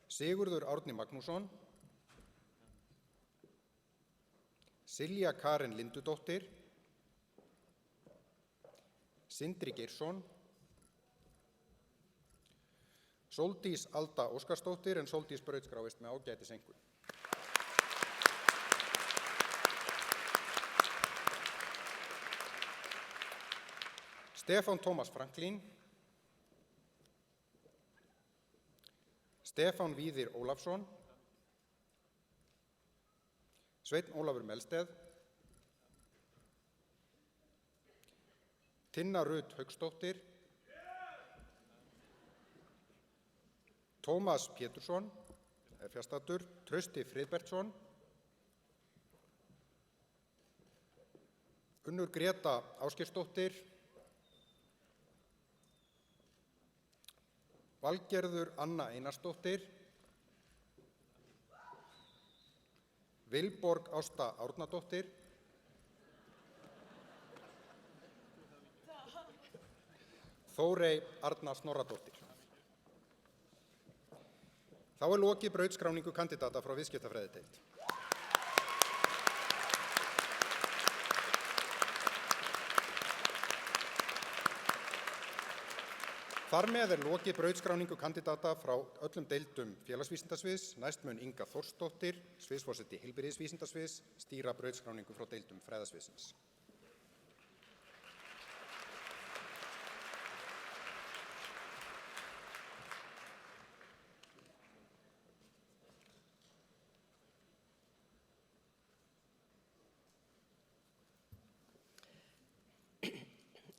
Sigurður Árni Magnússon, Silja Karen Lindudóttir, Sindri Geirsson, Sóldís Alda Óskarsdóttir en Sóldís brautskráist með ágætiseinkunn. Stefán Tómas Franklín, Stefán Víðir Ólafsson, Sveinn Ólafur Melsteð, Tinna Rut Hauksdóttir, Tómas Pétursson fjarstaddur, Trausti Friðbertsson, Unnur Greta Ásgeirsdóttir, Valgerður Anna Einarsdóttir, Vilborg Ásta Árnadóttir, Þórey Arna Snorradóttir. Þá lokið brautskráningu kandidata frá viðskiptafræðideild. Þar með lokið brautskráningu kandidata frá öllum deildum félagsvísindasviðs. Næst mun Inga Þórsdóttir, sviðsforseti heilbrigðisvísindasviðs, stýra brautskráningu frá deildum fræðasviðsins.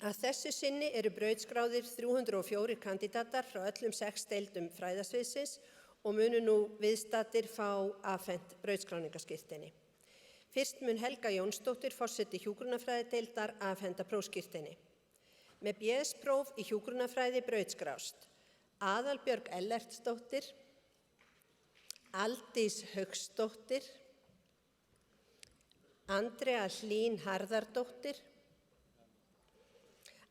Að þessu sinni eru brautskráðir 304 kandidatar frá öllum 6 deildum fræðasviðsins og munu nú viðstaddir fá afhent brautskráningarskírteini. Fyrst mun Helga Jónsdóttir, forseti hjúkrunarfræðideildar, afhenda prófskírteini. Með BS-próf í hjúkrunarfræði brautskrást Aðalbjörg Ellertsdóttir, Aldís Hauksdóttir, Andrea Hlín Harðardóttir,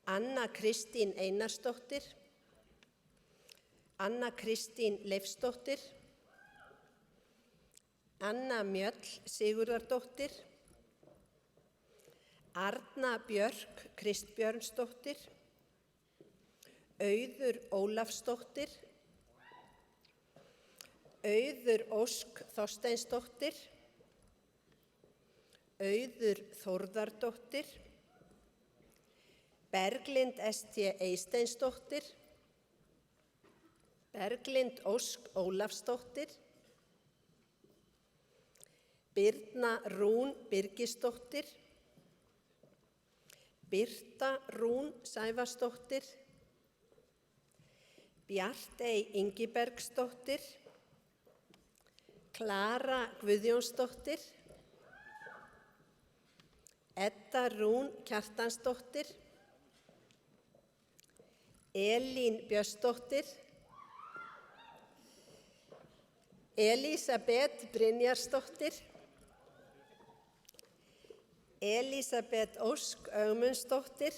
Anna Kristín Einarsdóttir, Anna Kristín Leifsdóttir, Anna Mjöll Sigurðardóttir, Arna Björk Kristbjörnsdóttir, Auður Ólafsdóttir, Auður Ósk Þorsteinsdóttir, Auður Þórðardóttir, Berglind St. Eysteinsdóttir, Berglind Ósk Ólafsdóttir, Birna Rún Birgisdóttir, Birta Rún Sævarsdóttir, Bjartey Ingibergsdóttir, Klara Guðjónsdóttir, Edda Rún Kjartansdóttir, Elín Björnsdóttir, Elísabet Brynjarsdóttir, Elísabet Ósk Ögmundsdóttir,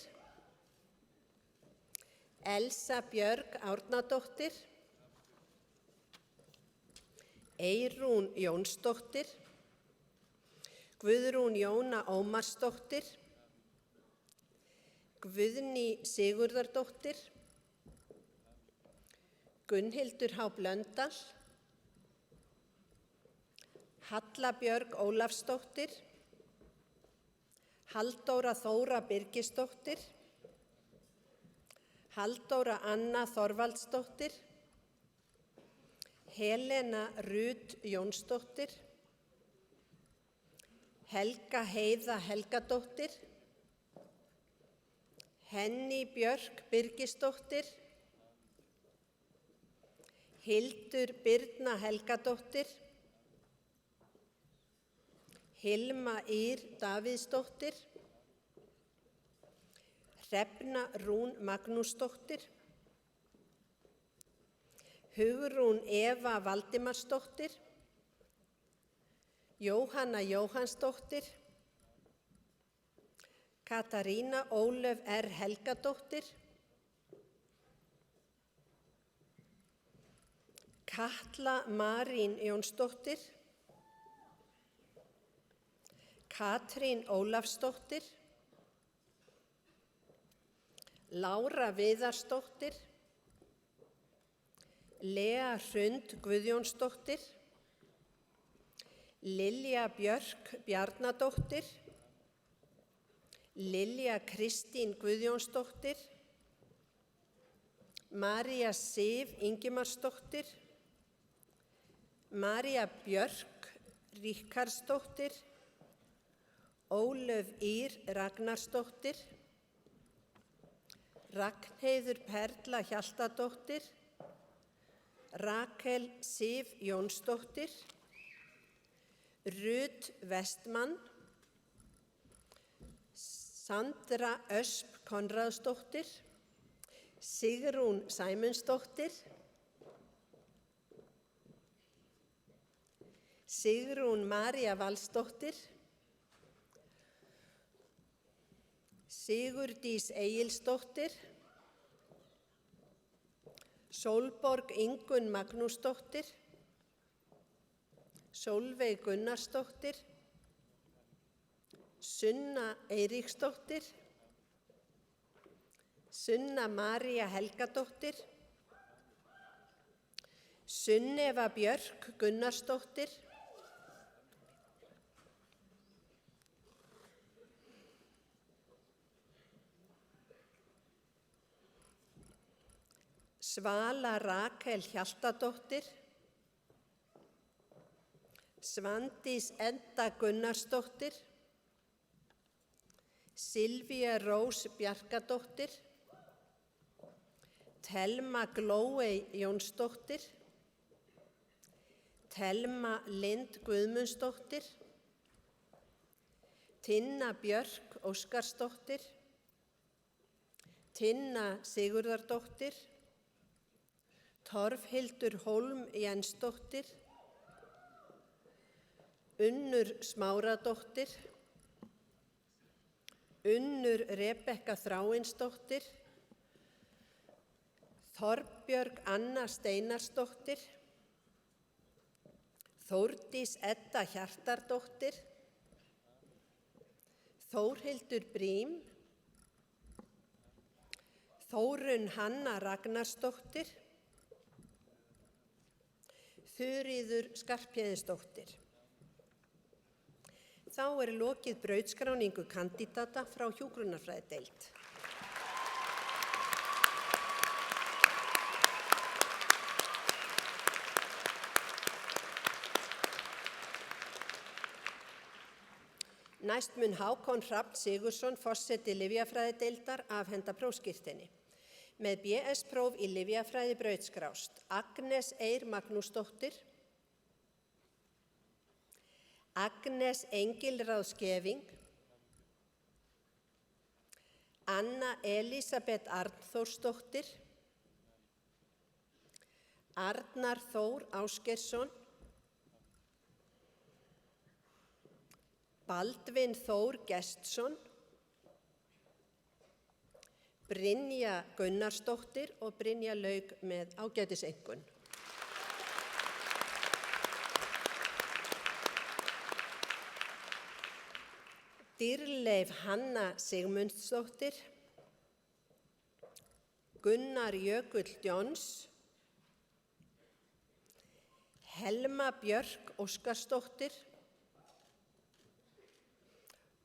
Elsa Björg Árnadóttir, Eyrún Jónsdóttir, Guðrún Jóna Ómarsdóttir, Guðný Sigurðardóttir, Gunnhildur H. Blöndal, Halla Björg Ólafsdóttir, Halldóra Þóra Birgisdóttir, Halldóra Anna Þorvaldsdóttir, Helena Rut Jónsdóttir, Helga Heiða Helgadóttir, Henný Björk Birgisdóttir, Hildur Birna Helgadóttir, Hilma Ýr Davíðsdóttir, Hrefna Rún Magnúsdóttir, Hugrún Eva Valdimarsdóttir, Jóhanna Jóhannsdóttir, Katarína Ólöf R. Helgadóttir, Katla Marín Jónsdóttir, Katrín Ólafsdóttir, Lára Viðarsdóttir, Lea Hrund Guðjónsdóttir, Lilja Björk Bjarnadóttir, Lilja Kristín Guðjónsdóttir, María Sif Ingimarsdóttir, María Björk Ríkharðsdóttir, Ólöf Ýr Ragnarsdóttir, Ragnheiður Perla Hjaltadóttir, Rakel Sif Jónsdóttir, Rut Vestmann, Sandra Ösp Konráðsdóttir, Sigrún Sæmundsdóttir, Sigrún María Valsdóttir, Sigurdís Egilsdóttir, Sólborg Ingunn Magnúsdóttir, Sólveig Gunnarsdóttir, Sunna Eiríksdóttir, Sunna María Helgadóttir, Sunneva Björk Gunnarsdóttir, Svala Rakel Hjaltadóttir, Svandís Edda Gunnarsdóttir, Silvía Rós Bjarkadóttir, Thelma Glóey Jónsdóttir, Thelma Lind Guðmundsdóttir, Tinna Björk Óskarsdóttir, Tinna Sigurðardóttir, Torfhildur Hólm Jensdóttir, Unnur Smáradóttir, Unnur Rebekka Þráinsdóttir, Þorbjörg Anna Steinarsdóttir, Þórdís Edda Hjartardóttir, Þórhildur Brím, Þórunn Hanna Ragnarsdóttir, Þuríður Skarphéðinsdóttir. Þá er lokið brautskráningu kandídata frá hjúkrunarfræðideild. Næst mun Hákon Hrafn Sigurðsson, forseti lyfjafræðideildar, afhenda prófskírteini. Með BS-próf í lyfjafræði brautskrást Agnes Eir Magnúsdóttir, Agnes Engilráð Skeving, Anna Elísabet Arnþórsdóttir, Arnar Þór Ásgeirsson, Baldvin Þór Gestsson, Brynja Gunnarsdóttir og Brynja lauk með ágætiseinkunn. Dýrleif Hanna Sigmundsdóttir, Gunnar Jökull Jóns, Helma Björk Óskarsdóttir,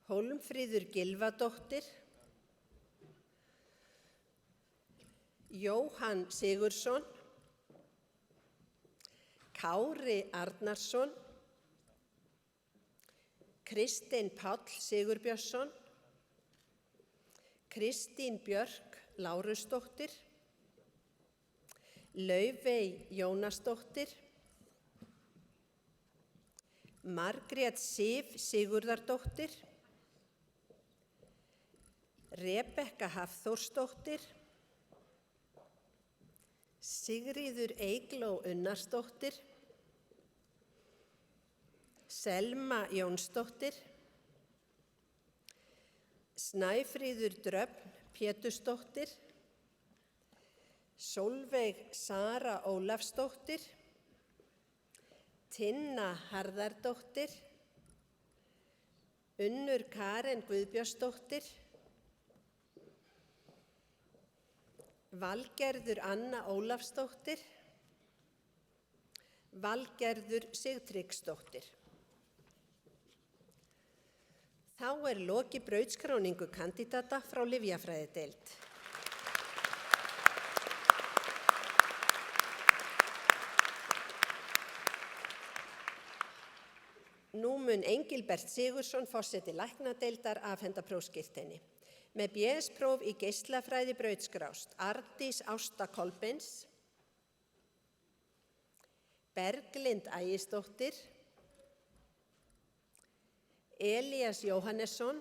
Hólmfríður Gylfadóttir, Jóhann Sigurðsson, Kári Arnarsson, Kristinn Páll Sigurbjörnsson, Kristín Björk Lárusdóttir, Laufey Jónasdóttir, Margrét Sif Sigurðardóttir, Rebekka Hafþórsdóttir, Sigríður Eygló Unnarsdóttir, Selma Jónsdóttir, Snæfríður Dröfn Pétursdóttir, Sólveig Sara Ólafsdóttir, Tinna Harðardóttir, Unnur Karen Guðbjörnsdóttir, Valgerður Anna Ólafsdóttir, Valgerður Sigtryggsdóttir. Þá er lokið brautskráningu kandídata frá lyfjafræðideild. Nú mun Engilbert Sigurðsson, forseti læknadeildar, afhenda prófskírteini. Með BS-próf í geislafræði brautskrást Arndís Ásta Kolbeins, Berglind Ægisdóttir, Elías Jóhannesson,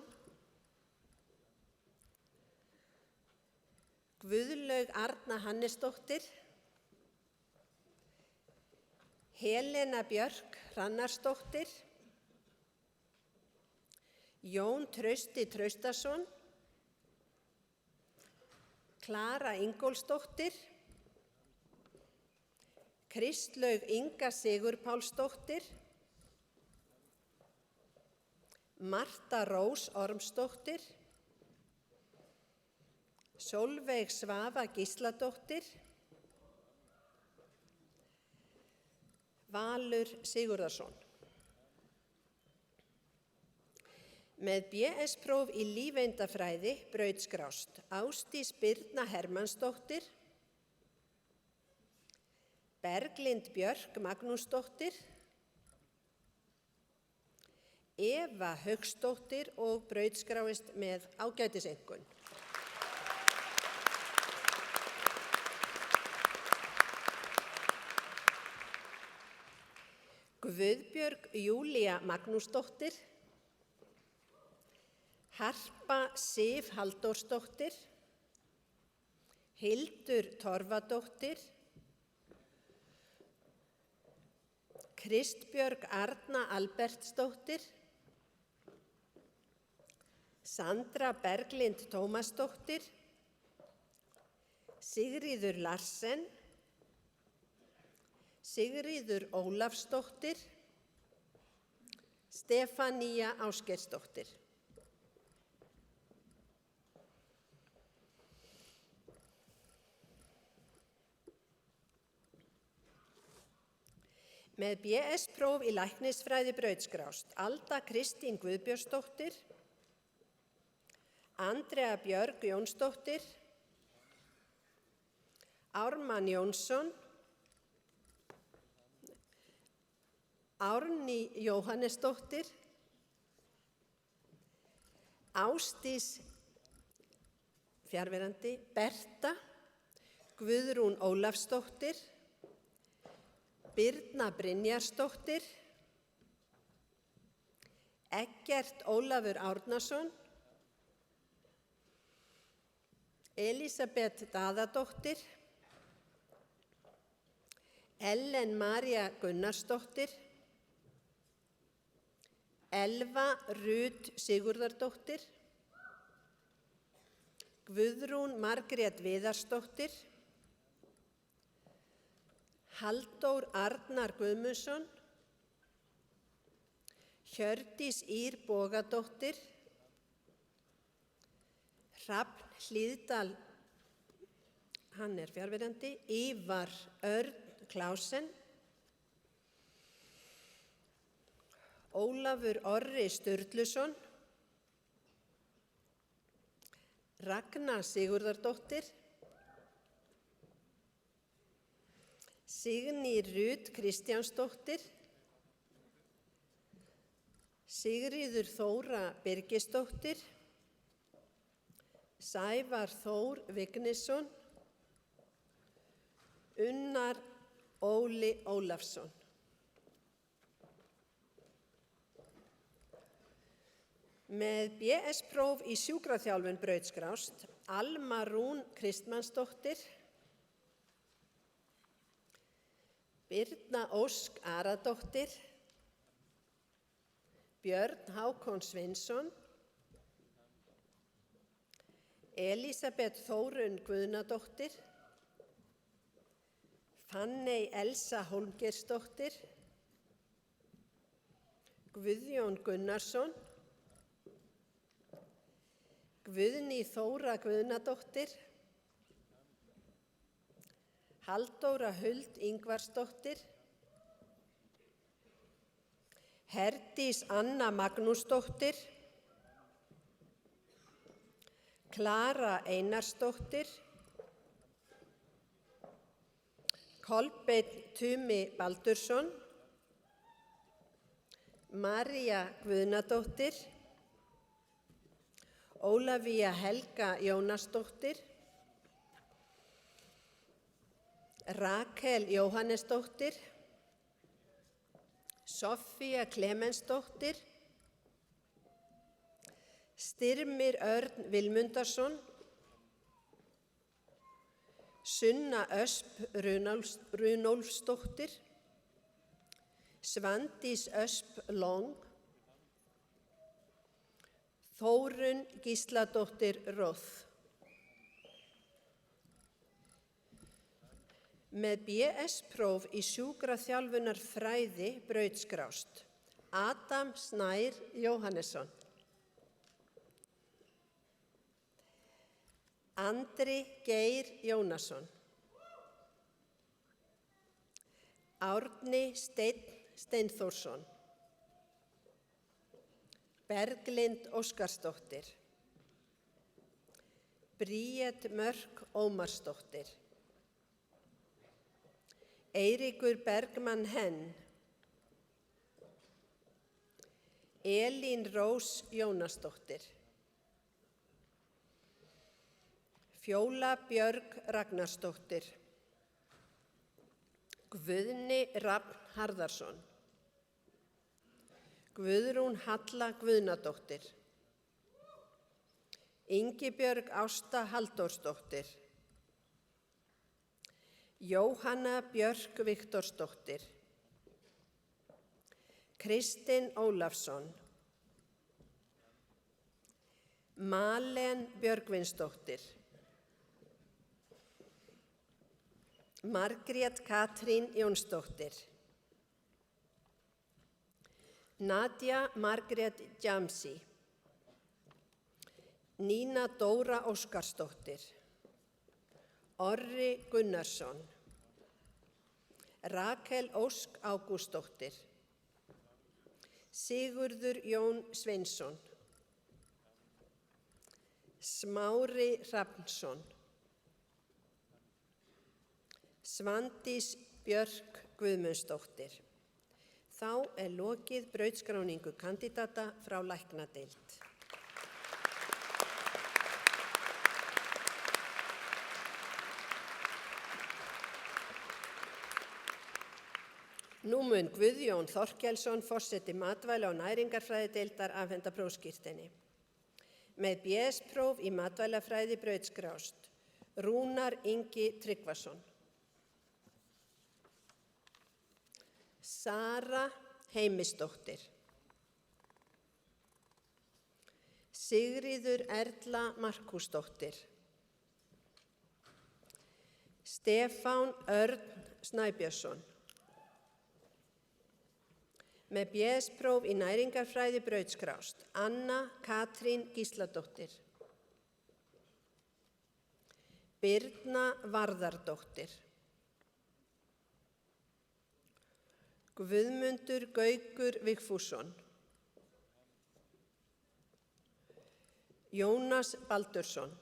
Guðlaug Arna Hannesdóttir, Helena Björk Hrannarsdóttir, Jón Trausti Traustason, Klara Ingólfsdóttir, Kristlaug Inga Sigurpálsdóttir, Marta Rós Ormsdóttir, Sólveig Svava Gísladóttir, Valur Sigurðarsson. Með BS-próf í lífeindafræði brautskrást Ásdís Birna Hermannsdóttir, Berglind Björk Magnúsdóttir, Eva Hauksdóttir og brautskráist með ágætiseinkunn. Guðbjörg Júlía Magnúsdóttir, Harpa Sif Halldórsdóttir, Hildur Torfadóttir, Kristbjörg Arna Albertsdóttir, Sandra Berglind Tómasdóttir, Sigríður Larsen, Sigríður Ólafsdóttir, Stefanía Ásgeirsdóttir. Með BS-próf í læknisfræði brautskrást Alda Kristín Guðbjörnsdóttir, Andrea Björg Jónsdóttir, Ármann Jónsson, Árný Jóhannesdóttir, Ásdís fjarverandi, Berta, Guðrún Ólafsdóttir, Birna Brynjarsdóttir, Eggert Ólafur Árnason, Elísabet Daðadóttir, Ellen María Gunnarsdóttir, Elva Rut Sigurðardóttir, Guðrún Margrét Viðarsdóttir, Halldór Arnar Guðmundsson, Hjördís Ýr Bogadóttir, Hrafn Hlíðdal, hann fjarverandi, Ívar Örn Klausen, Ólafur Orri Sturluson, Ragna Sigurðardóttir, Signý Rut Kristjánsdóttir, Sigríður Þóra Birgisdóttir, Sævar Þór Vignisson, Unnar Óli Ólafsson. Með BS-próf í sjúkraþjálfun brautskrást Alma Rún Kristmannsdóttir, Birna Ósk Aradóttir, Björn Hákon Sveinsson, Elísabet Þórunn Guðnadóttir, Fanney Elsa Hólmgeirsdóttir, Guðjón Gunnarsson, Guðný Þóra Guðnadóttir, Halldóra Huld Ingvarsdóttir, Herdís Anna Magnúsdóttir, Klara Einarsdóttir, Kolbeinn Tumi Baldursson, María Guðnadóttir, Ólafía Helga Jónasdóttir, Rakel Jóhannesdóttir, Soffía Klemensdóttir, Styrmir Örn Vilmundarsson, Sunna Ösp Runólfsdóttir, Svandís Ösp Long, Þórunn Gísladóttir Roth. Með BS-próf í sjúkraþjálfunarfræði brautskrást Adam Snær Jóhannesson, Andri Geir Jónasson, Árni Steinn Steinþórsson, Berglind Óskarsdóttir, Bríet Mörk Ómarsdóttir, Eiríkur Bergmann Henn, Elín Rós Jónasdóttir, Fjóla Björg Ragnarsdóttir, Guðni Rafn Harðarsson, Guðrún Halla Guðnadóttir, Ingibjörg Ásta Halldórsdóttir, Jóhanna Björk Viktorsdóttir, Kristinn Ólafsson, Malen Björgvinsdóttir, Margrét Katrín Jónsdóttir, Nadia Margrét Jamsi, Nína Dóra Óskarsdóttir, Orri Gunnarsson, Rakel Ósk Ágústsdóttir, Sigurður Jón Sveinsson, Smári Hrafnsson, Svandís Björk Guðmundsdóttir. Þá lokið brautskráningu kandidata frá læknadeild. Nú mun Guðjón Þorkelsson, forseti matvæla- og næringarfræðideildar, afhenda prófskírteini. Með BS-próf í matvælafræði brautskrást Rúnar Ingi Tryggvason, Sara Heimisdóttir, Sigríður Erla Markúsdóttir, Stefán Örn Snæbjörnsson. Með BS-próf í næringarfræði brautskrást Anna Katrín Gísladóttir, Birna Varðardóttir, Guðmundur Gaukur Vigfússon, Jónas Baldursson,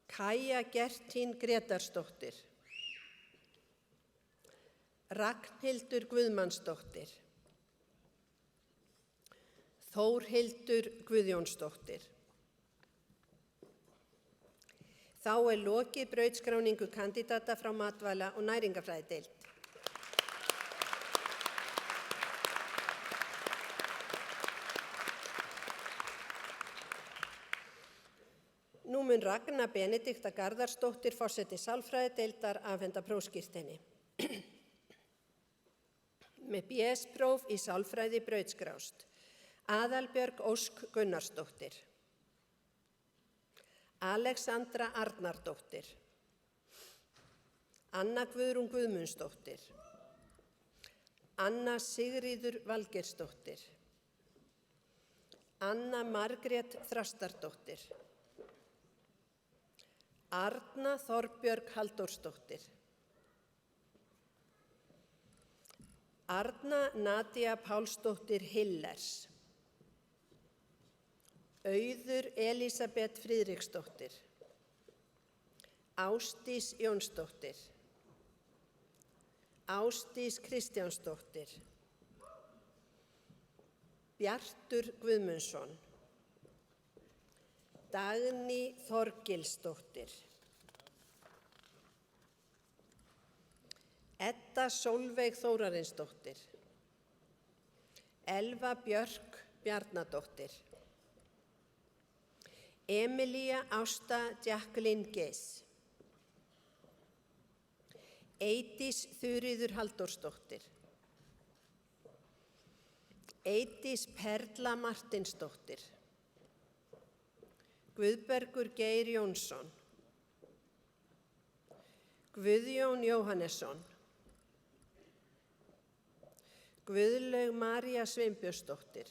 Kaja Gertín Gretarsdóttir, Ragnhildur Guðmannsdóttir, Þórhildur Guðjónsdóttir. Þá lokið brautskráningu kandidata frá matvæla- og næringarfræðideild. Nú mun Ragna Benedikta Garðarsdóttir, forseti sálfræðideildar, afhenda prófskírteini. Með BS-próf í sálfræði brautskrást Aðalbjörg Ósk Gunnarsdóttir, Alexandra Arnardóttir, Anna Guðrún Guðmundsdóttir, Anna Sigríður Valgeirsdóttir, Anna Margrét Þrastardóttir, Arna Þorbjörg Halldórsdóttir, Arna Nadia Pálsdóttir Hillers, Auður Elísabet Friðriksdóttir, Ásdís Jónsdóttir, Ásdís Kristjánsdóttir, Bjartur Guðmundsson, Dagný Þorgilsdóttir, Edda Sólveig Þórarinsdóttir, Elva Björk Bjarnadóttir, Emilía Ásta Jacqueline Geiss. Eydís Þuríður Halldórsdóttir. Eydís Perla Martinsdóttir. Guðbergur Geir Jónsson. Guðjón Jóhannesson. Guðlaug María Sveinbjörnsdóttir.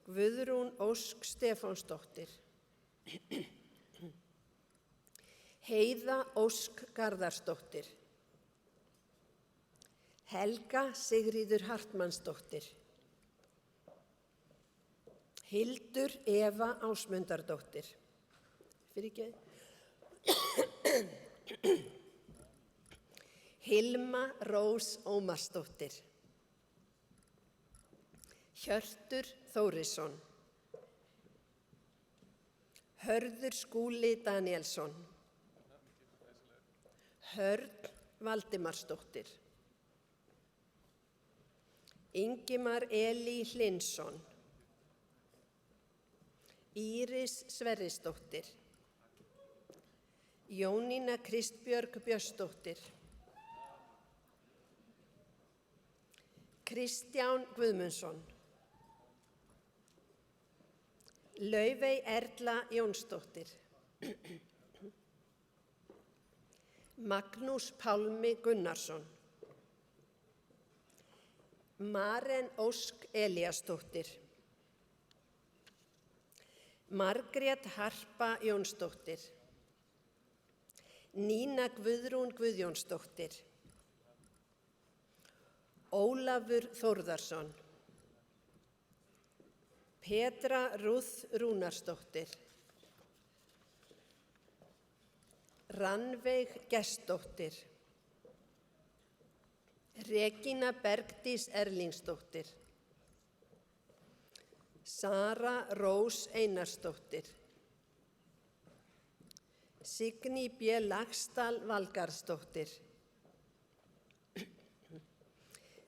Guðrún Ósk Stefánsdóttir. Heiða Ósk Garðarsdóttir. Helga Sigríður Hartmannsdóttir. Hildur Eva Ásmundardóttir. Fyrirgefðu. Hilma Rós Ómarsdóttir. Hjörtur Þórisson. Hörður Skúli Danielsson. Hörn Valdimarsdóttir. Ingimar Elí Hlynsson. Íris Sverrisdóttir. Jónína Kristbjörg Björnsdóttir. Kristján Guðmundsson. Laufey Erla Jónsdóttir. Magnús Pálmi Gunnarsson. Maren Ósk Elíasdóttir. Margrét Harpa Jónsdóttir. Nína Guðrún Guðjónsdóttir. Ólafur Þórðarsson. Petra Ruth Rúnarsdóttir. Rannveig Gestsdóttir. Regína Bergdís Erlingsdóttir. Sara Rós Einarsdóttir. Signý B. Laxdal Valgarðsdóttir.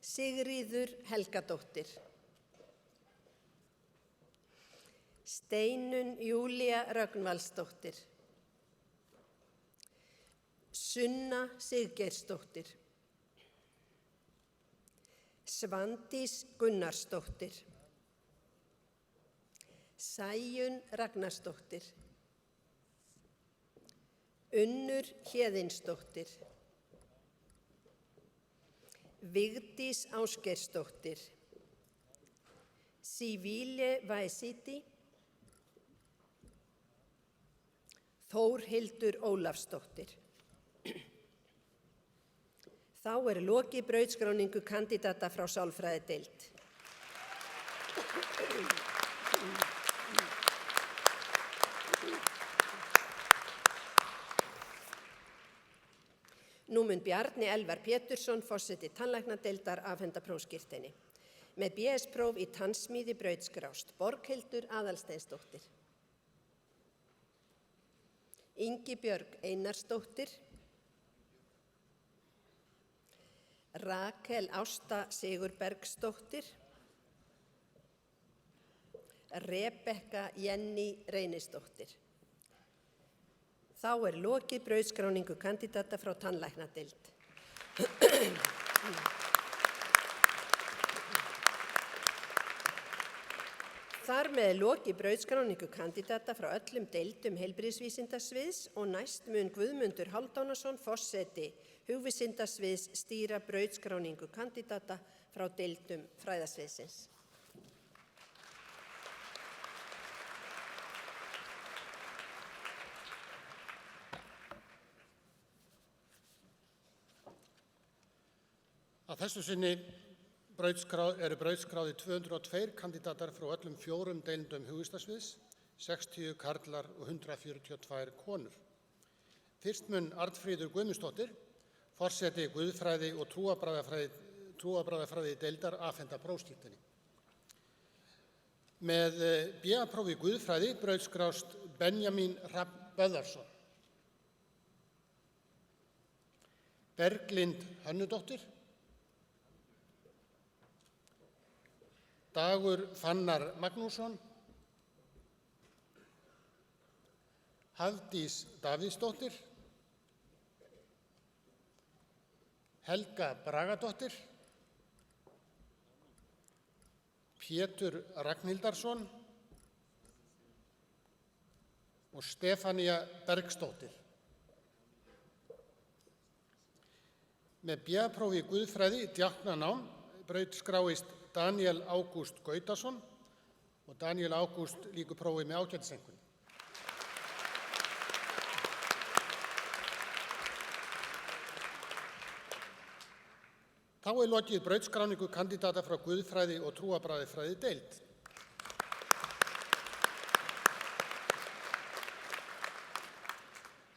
Sigríður Helgadóttir. Steinunn Júlía Rögnvaldsdóttir. Sunna Siggeirsdóttir. Svandís Gunnarsdóttir. Sæunn Ragnarsdóttir. Unnur Héðinsdóttir. Vigdís Ásgeirsdóttir. Sivile Væsiti. Þórhildur Ólafsdóttir. Þá er lokið brautskráningu kandidata frá sálfræðideild. Nú mun Bjarni Elvar Pétursson, forseti tannlæknadeildar, afhenda prófskírteini. Með BS-próf í tannsmíði brautskrást Borghildur Aðalsteinsdóttir. Ingibjörg Einarsdóttir. Rakel Ásta Sigurbergsdóttir. Rebekka Jenný Reynisdóttir. Þá er lokið brautskráningu kandidata frá tannlæknadeild. Þar með er lokið brautskráningu kandidata frá öllum deildum heilbrigðisvísindasviðs og næst mun Guðmundur Hálfdánason, forseti hugvísindasviðs, stýra brautskráningu kandidata frá deildum fræðasviðsins. Að þessu sinni eru brautskráðir 202 kandidatar frá öllum 4 deildum hugvísindasviðs, 60 karlar og 142 konur. Fyrst mun Arnfríður Guðmundsdóttir, forseti guðfræði og trúarbragðafræði deildar, afhenda prófskírteini. Með BA-prófi í guðfræði brautskrást Benjamín Hrafn Böðvarsson. Berglind Hönnudóttir. Dagur Fannar Magnússon. Hafdís Davíðsdóttir, Helga Bragadóttir, Pétur Ragnhildarsson og Stefanía Bergsdóttir. Með B.A.prófi í guðfræði djáknanám brautskráist Daniel Ágúst Gautason og Daniel Ágúst lýkur prófi með ágætiseinkunn. Þá lokið brautskráningu kandidata frá guðfræði og trúarbragðafræði deild.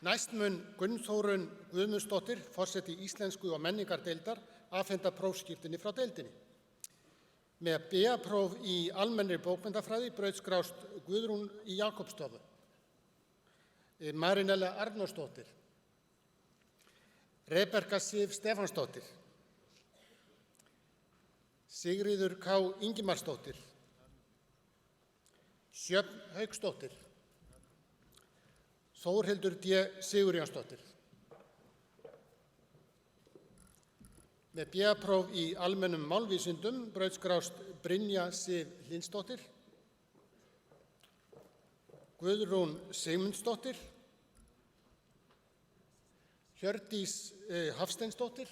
Næst mun Gunnþórunn Guðmundsdóttir, forseti íslensku og menningardeildar, afhenda prófskírteini frá deildinni. Með B.A.próf í almennri bókmenntafræði brautskrást Guðrún í Jakobsstofu, Marinella Arnórsdóttir, Rebekka Sif Stefansdóttir, Sigríður K. Ingimarsdóttir, Sjöfn Hauksdóttir, Þórhildur D. Sigurjónsdóttir. Með B.A.próf í almennum málvísindum brautskrást Brynja Sif Hlynsdóttir, Guðrún Sigmundsdóttir, Hjördís Hafsteinsdóttir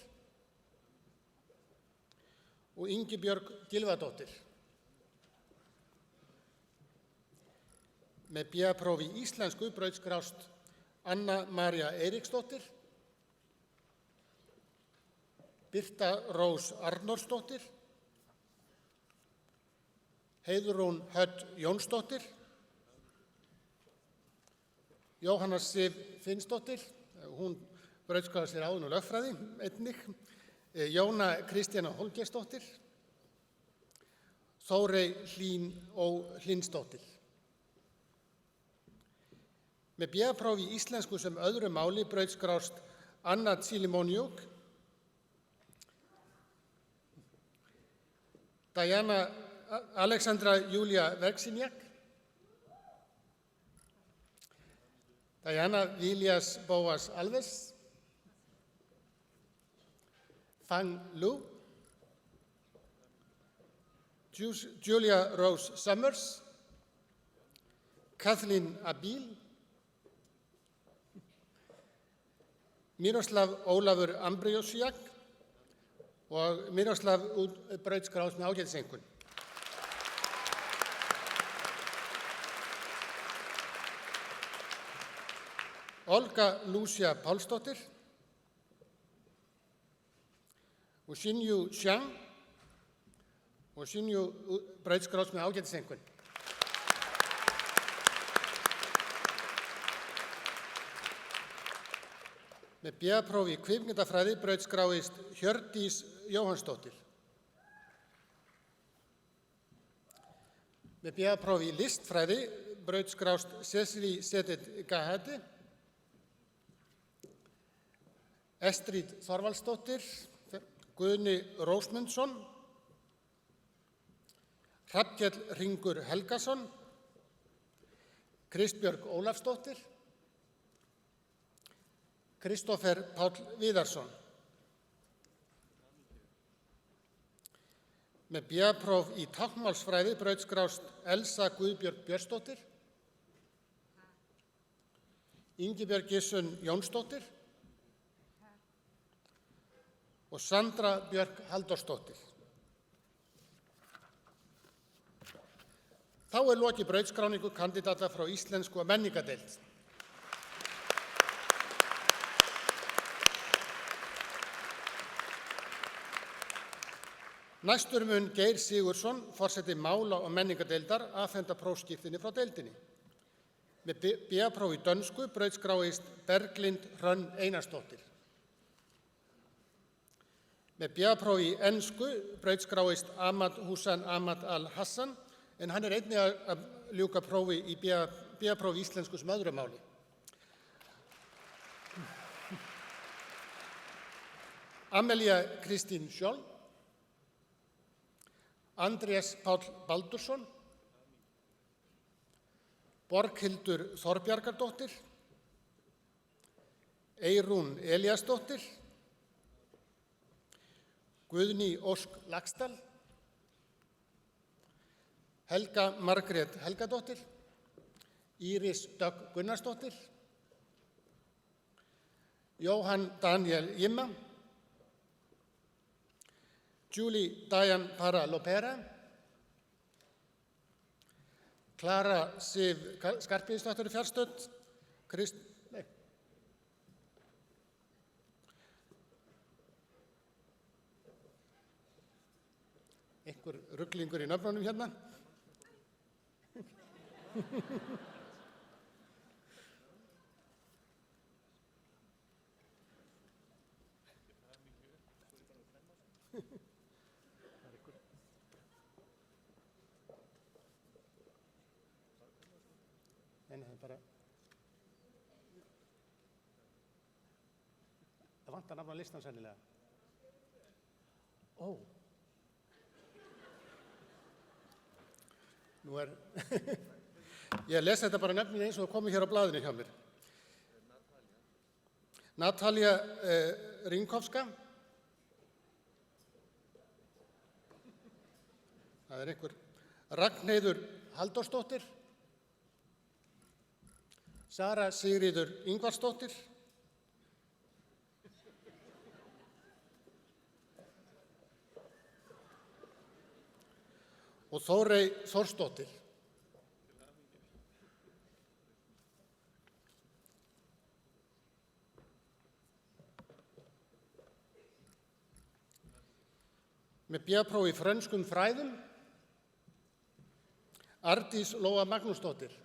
og Ingibjörg Gylfadóttir. Með B.A.prófi í íslensku brautskrást Anna María Eiríksdóttir, Birta Rós Arnórsdóttir, Heiðrún Hödd Jónsdóttir, Jóhanna Sif Finnsdóttir, hún brautskráði sér áðun og lögfræði einnig, Jóna Kristjana Hólmgeirsdóttir, Þórey Hlín og Hlynsdóttir. Með B.A.prófi í íslensku sem öðru máli brautskrást Anna Tsilimoniuk, Diana Alexandra Júlia Verksiniak, Diana Viljas Bóas Alves, Fang Lu, Julia Rose Summers, Kathleen Abil, Miroslav Ólafur Ambriosiak og Miroslav brautskrást með ágætiseinkunn. Olga Lúcia Pálsdóttir, og Xinyu Xiang og Xinyu brautskrást með ágætiseinkunn. Með B.A.prófi í kvikmyndafræði brautskráist Hjördís Jóhannsdóttir. Með B.A.prófi í listfræði brautskrást Cecily Sedet Gahati, Estrid Þorvaldsdóttir, Guðni Rósmundsson, Hrafnkell Hringur Helgason, Kristbjörg Ólafsdóttir, Kristófer Páll Viðarsson. Með B.A.próf í táknmálsfræði brautskrást Elsa Guðbjörg Björnsdóttir, Ingibjörg Gissunn Jónsdóttir og Sandra Björk Halldórsdóttir. Þá lokið brautskráningu kandidata frá íslensku og menningadeild. Næstur mun Geir Sigurðsson, forseti mála- og menningardeildar, afhenda prófskírteini frá deildinni. Með B.A.prófi í dönsku brautskráist Berglind Hrönn Einarsdóttir. Með B.A.prófi í ensku brautskráist Ahmad Hussein Ahmad Al-Hassan, en hann einnig að ljúka prófi í B.A.prófi í íslensku sem öðru máli. Amelía Kristín Schjolm, Andrés Páll Baldursson, Borghildur Þorbjargardóttir, Eyrún Elíasdóttir, Guðný Ósk Laxdal, Helga Margrét Helgadóttir, Íris Dögg Gunnarsdóttir, Jóhann Daniel Jimma, Julie Diane Para Lopera, Klara Sif Skarphéðinsdóttir fjarstödd, einhver ruglingur í nöfnunum hérna. Nei, bara. Það vantar nafn á listan sennilega. Ó. Nú ég les þetta bara nefnin eins og komið hér á blaðinu hjá mér. Natalja Rinkovska. Það einhver. Ragnheiður Halldórsdóttir. Sara Sigríður Ingvarsdóttir. Og Þórey Þórsdóttir. Með B.A.-próf í frönskum fræðum, Ardís Lóa Magnúsdóttir.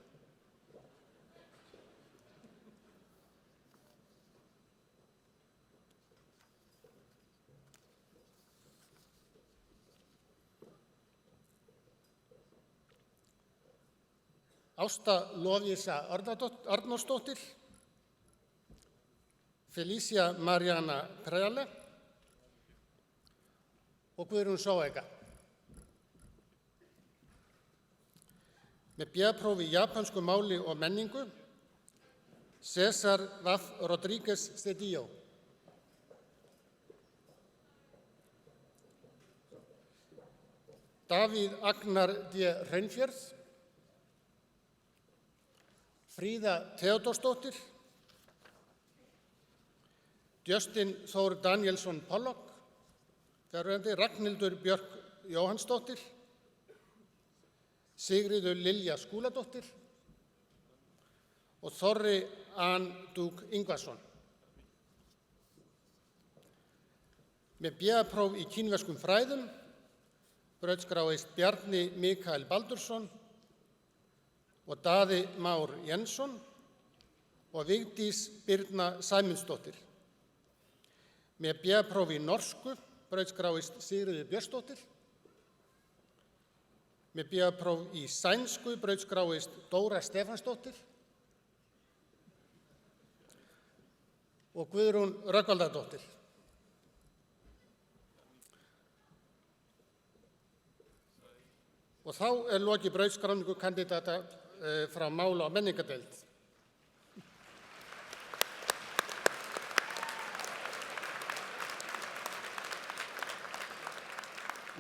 Ásta Lovísa Arnórsdóttir, Felicia Mariana Preale og Guðrún Sóega. Með B.A.-próf í japansku máli og menningu, César Vaf Rodríguez Cedillo. Davíð Agnar D. Hraunfjörð, Fríða Theodórsdóttir, Justin Þór Danielsson Pollock, fjarverandi, Ragnhildur Björk Jóhannsdóttir, Sigríður Lilja Skúladóttir og Þorri Andúk Ingvarsson. Með B.A.-próf í kínverskum fræðum, brautskráist Bjarni Mikael Baldursson og Daði Már Jensson og Vigdís Birna Sæmundsdóttir. Með B.A.-próf í norsku brautskráist Sigríður Björnsdóttir. Með B.A.-próf í sænsku brautskráist Dóra Stefansdóttir og Guðrún Rögnvaldardóttir. Og þá lokið brautskráningu kandidata frá mála- og menningadeild.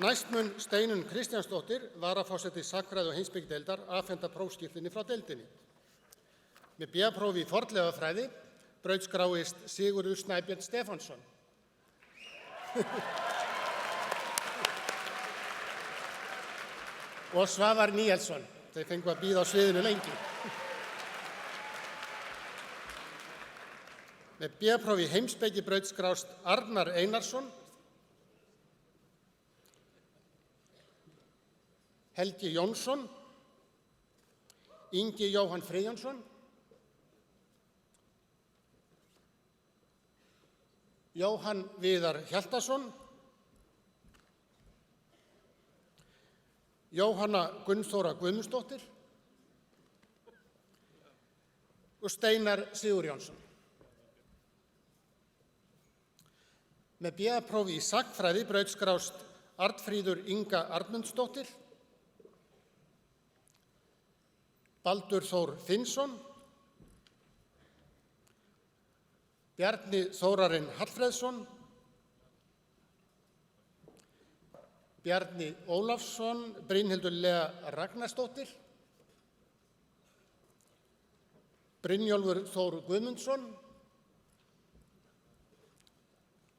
Næst mun Steinunn Kristjánsdóttir, varaforseti sagnfræði- og heimspekideildar, afhenda prófskírteini frá deildinni. Með B.A.-prófi í fornleifafræði brautskráist Sigurður Snæbjörn Stefánsson. Og Svavar Níelsson. Þeir fengu að bíða á sviðinu lengi. Með B.A.-prófi í heimspeki brautskráist Arnar Einarsson, Helgi Jónsson, Ingi Jóhann Friðjónsson, Jóhann Viðar Hjaltason, Jóhanna Gunnþóra Guðmundsdóttir og Steinar Sigurjónsson. Með B.A.-prófi í sagnfræði brautskráist Arnfríður Inga Arnmundsdóttir, Baldur Þór Finnsson, Bjarni Þórarinn Hallfreðsson, Bjarni Ólafsson, Brynhildur Lea Ragnarsdóttir, Brynjólfur Þór Guðmundsson,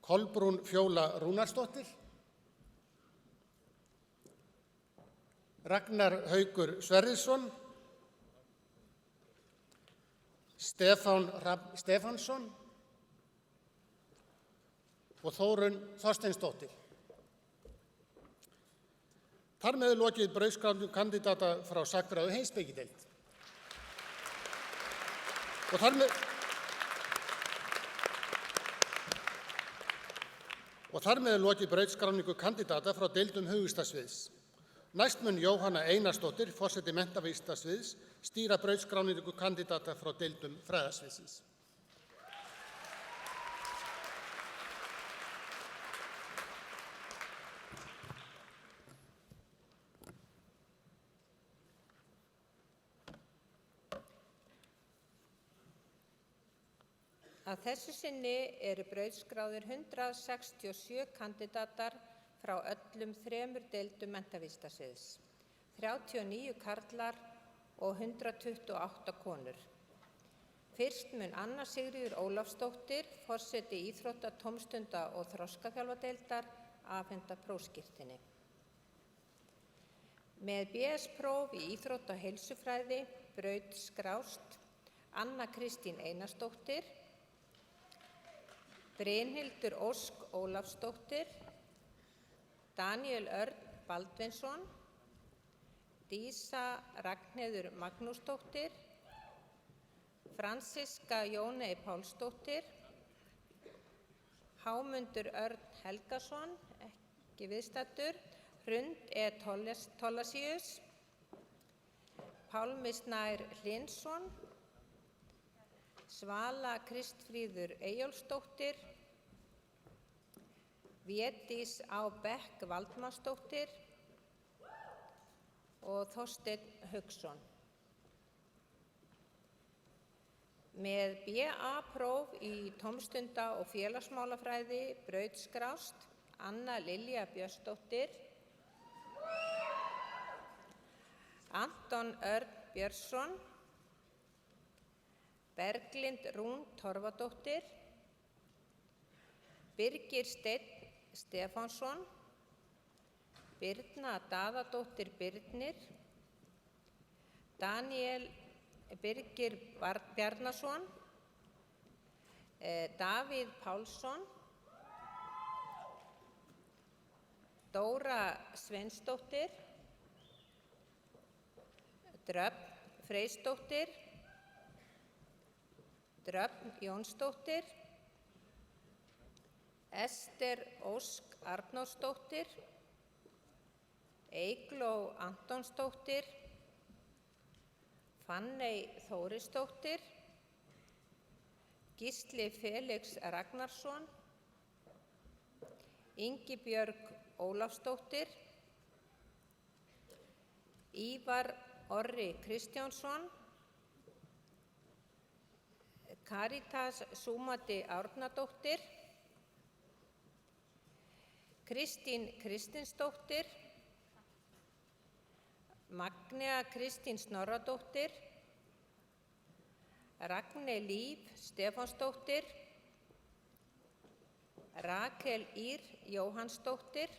Kolbrún Fjóla Rúnarsdóttir, Ragnar Haukur Sverrisson, Stefán Hrafn Stefánsson og Þórunn Þorsteinsdóttir. Þar með lokið brautskráningu kandidata frá sagnfræði og heimspekideild. Og þar með lokið brautskráningu kandidata frá deildum hugvísindasviðs. Næst mun Jóhanna Einarsdóttir, forseti menntavísindasviðs, stýra brautskráningu kandidata frá deildum fræðasviðsins. Að þessu sinni eru brautskráðir 167 kandidatar frá öllum 3 deildum menntavísindasviðs, 39 karlar og 128 konur. Fyrst mun Anna Sigríður Ólafsdóttir, forseti íþrótta-, tómstunda- og þroskaþjálfadeildar, afhenda prófskírteini. Með BS-próf í íþrótta- og heilsufræði brautskrást Anna Kristín Einarsdóttir, Brynhildur Ósk Ólafsdóttir, Daníel Örn Baldvinsson, Dísa Ragnheiður Magnúsdóttir, Franziska Jóney Pálsdóttir, Hámundur Örn Helgason, ekki viðstaddur, Hrund E. Thorlacius, Pálmi Snær Hlynsson, Svala Kristfríður Eyjólfsdóttir, Védís Á. Bekk Valdmarsdóttir og Þorsteinn Hauksson. Með BA-próf í tómstunda- og félagsmálafræði brautskrást Anna Lilja Björnsdóttir, Anton Örn Björnsson, Berglind Rún Torfadóttir, Birgir Steinn Stefánsson, Birna Daðadóttir Birnir, Daniel Birgir Bjarnason, Davíð Pálsson, Dóra Sveinsdóttir, Dröfn Freysdóttir, Dröfn Jónsdóttir, Ester Ósk Arnórsdóttir, Eygló Antonsdóttir, Fanney Þórisdóttir, Gísli Felix Ragnarsson, Ingibjörg Ólafsdóttir, Ívar Orri Kristjánsson, Karítas Súmati Árnadóttir, Kristín Kristinsdóttir, Magnea Kristín Snorradóttir, Ragney Líf Stefánsdóttir, Rakel Ír Jóhannsdóttir,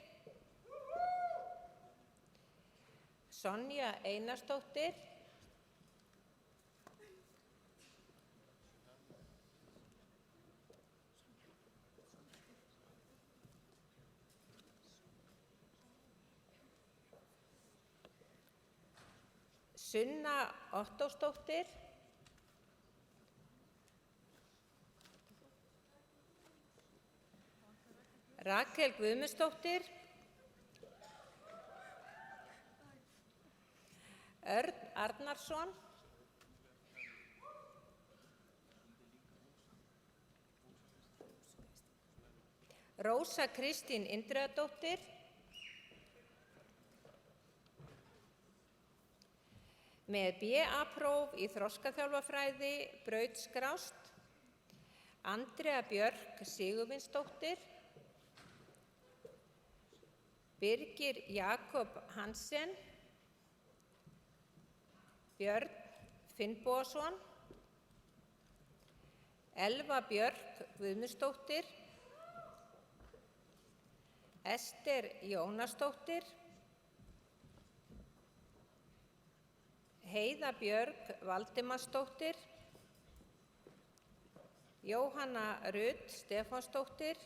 Sonja Einarsdóttir, Sunna Ottósdóttir, Rakel Guðmundsdóttir, Örn Arnarsson, Rósa Kristín Indriðadóttir, með BA-próf í þroskaþjálfafræði brautskrást Andrea Björk Sigurvinsdóttir, Birgir Jakob Hansen, Björn Finnbogason, Elva Björk Guðmundsdóttir, Ester Jónasdóttir, Heiða Björg Valdimarsdóttir, Jóhanna Rut Stefánsdóttir,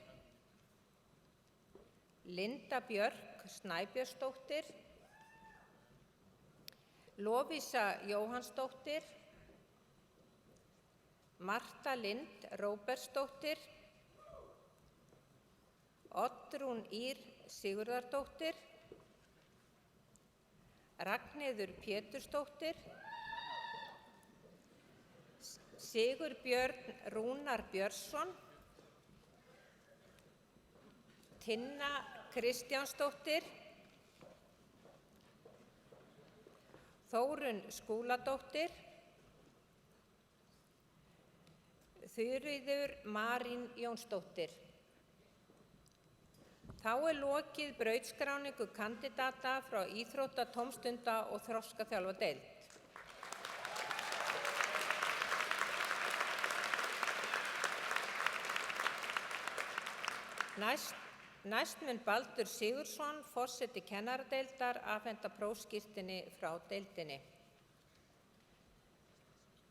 Linda Björk Snæbjörnsdóttir, Lovísa Jóhannsdóttir, Marta Lind Róbertsdóttir, Oddrún Ýr Sigurðardóttir, Ragnheiður Pétursdóttir, Sigurbjörn Rúnar Björnsson, Tinna Kristjánsdóttir, Þórunn Skúladóttir, Þuríður Marín Jónsdóttir. Þá lokið brautskráningu kandidata frá íþrótta-, tómstunda- og þroskaþjálfadeild. Næst mun Baldur Sigurðsson, forseti kennaradeildar, afhenda prófskírteini frá deildinni.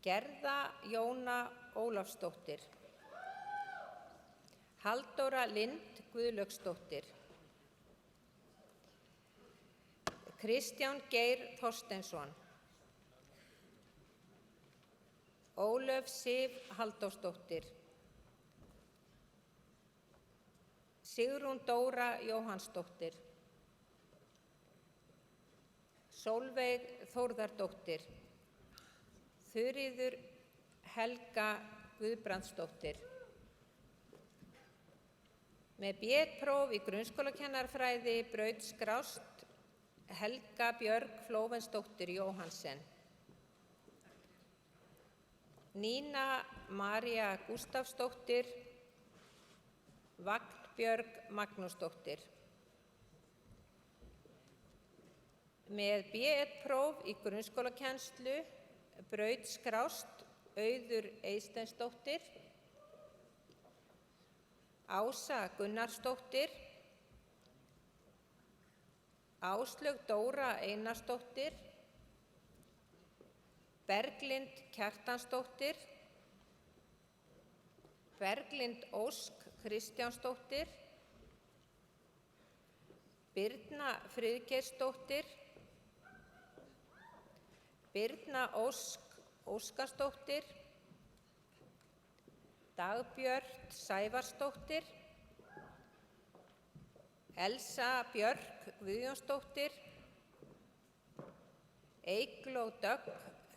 Gerða Jóna Ólafsdóttir, Halldóra Lind Guðlaugsdóttir, Kristján Geir Þorsteinsson, Ólöf Sif Halldórsdóttir, Sigrún Dóra Jóhannsdóttir, Sólveig Þórðardóttir, Þuríður Helga Guðbrandsdóttir. Með B.Ed.próf í grunnskólakennarafræði braut skrást Helga Björg Flóvensdóttir Jóhansen. Nína María Gústafsdóttir, Vagnbjörg Magnúsdóttir. Með B.Ed.próf í grunnskólakennslu braut skrást Auður Eysteinsdóttir, Ása Gunnarsdóttir, Áslaug Dóra Einarsdóttir, Berglind Kjartansdóttir, Berglind Ósk Kristjánsdóttir, Birna Friðgeirsdóttir, Birna Ósk Óskarsdóttir, Dagbjört Sævarsdóttir, Elsa Björk Guðjónsdóttir, Eygló Dögg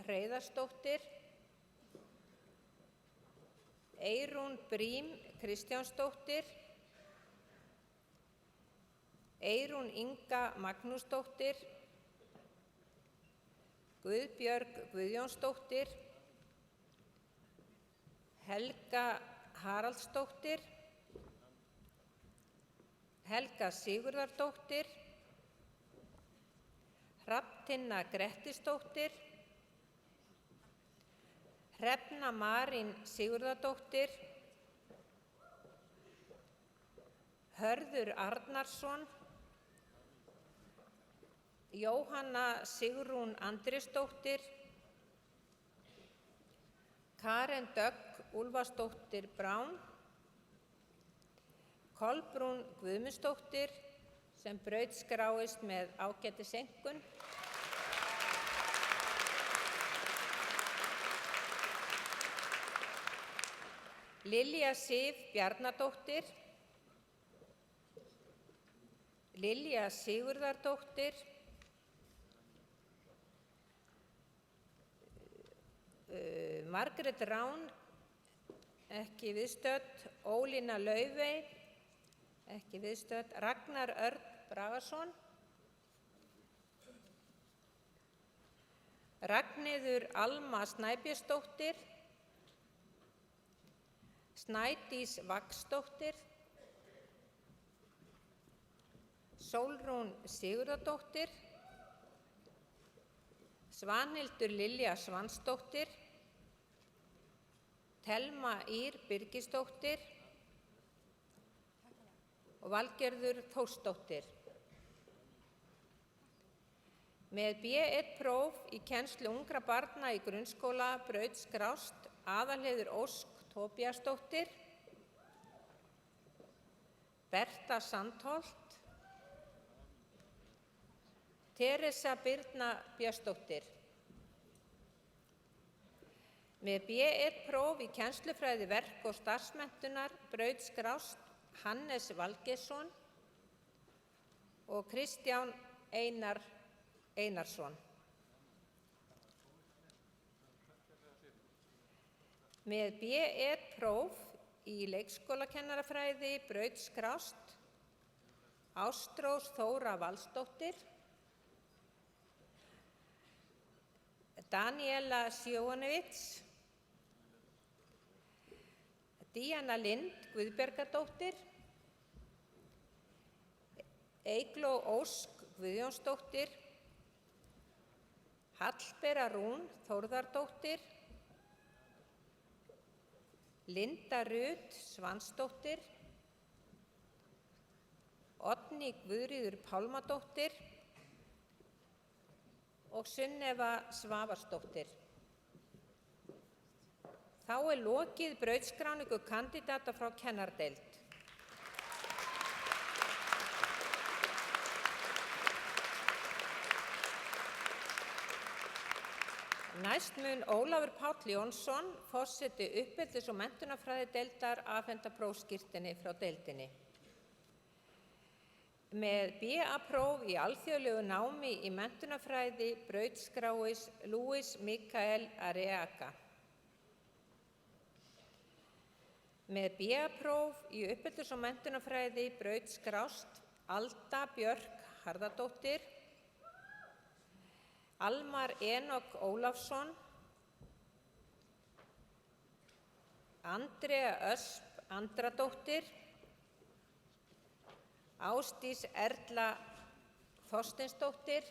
Hreiðarsdóttir, Eyrún Brím Kristjánsdóttir, Eyrún Inga Magnúsdóttir, Guðbjörg Guðjónsdóttir, Helga Haraldsdóttir, Helga Sigurðardóttir, Hrafntinna Grettisdóttir, Hrefna Marín Sigurðardóttir, Hörður Arnarsson, Jóhanna Sigrún Andrésdóttir, Karen Dögg Úlfarsdóttir Brán, Kolbrún Guðmundsdóttir sem braut skráist með ágætiseinkunn, Lilja Sif Bjarnadóttir, Lilja Sigurðardóttir, Margrét Rán, ekki viðstödd, Ólína Laufey, ekki viðstödd, Ragnar Örn Bragason, Ragnheiður Alma Snæbjörnsdóttir, Snædís Vagsdóttir, Sólrún Sigurðardóttir, Svanhildur Lilja Svansdóttir, Thelma Ýr Birgisdóttir og Valgerður Þórsdóttir. Með B1 próf í kennslu ungra barna í grunnskóla braut skrást Aðalheiður Ósk Tóbíasdóttir, Berta Sandholt, Teresa Birna Björnsdóttir. Með B1 próf í kennslufræði verk- og starfsmenntunar braut skrást Hannes Valgeirsson og Kristján Einar Einarsson. Með B1 próf í leikskólakennarafræði braut skrást Ástrós Þóra Valsdóttir, Daníela Sjóhanevits, Díana Lind Guðbjargadóttir, Eygló Ósk Guðjónsdóttir, Hallbera Rún Þórðardóttir, Linda Rut Svansdóttir, Oddný Guðríður Pálmadóttir og Sunneva Svavarsdóttir. Þá lokið brautskráningu kandidata frá kennardeild. Næst mun Ólafur Páll Jónsson, forseti uppeldis- og menntunarfræðideildar, afhenda prófskírteini frá deildinni. Með BA-próf í alþjóðlegu námi í menntunarfræði braut skráist Luis Mikael Arriaga. Með BA-próf í uppeldis- og menntunarfræði braut skrást Alda Björk Harðardóttir, Almar Enok Ólafsson, Andrea Ösp Andradóttir, Ásdís Erla Þorsteinsdóttir,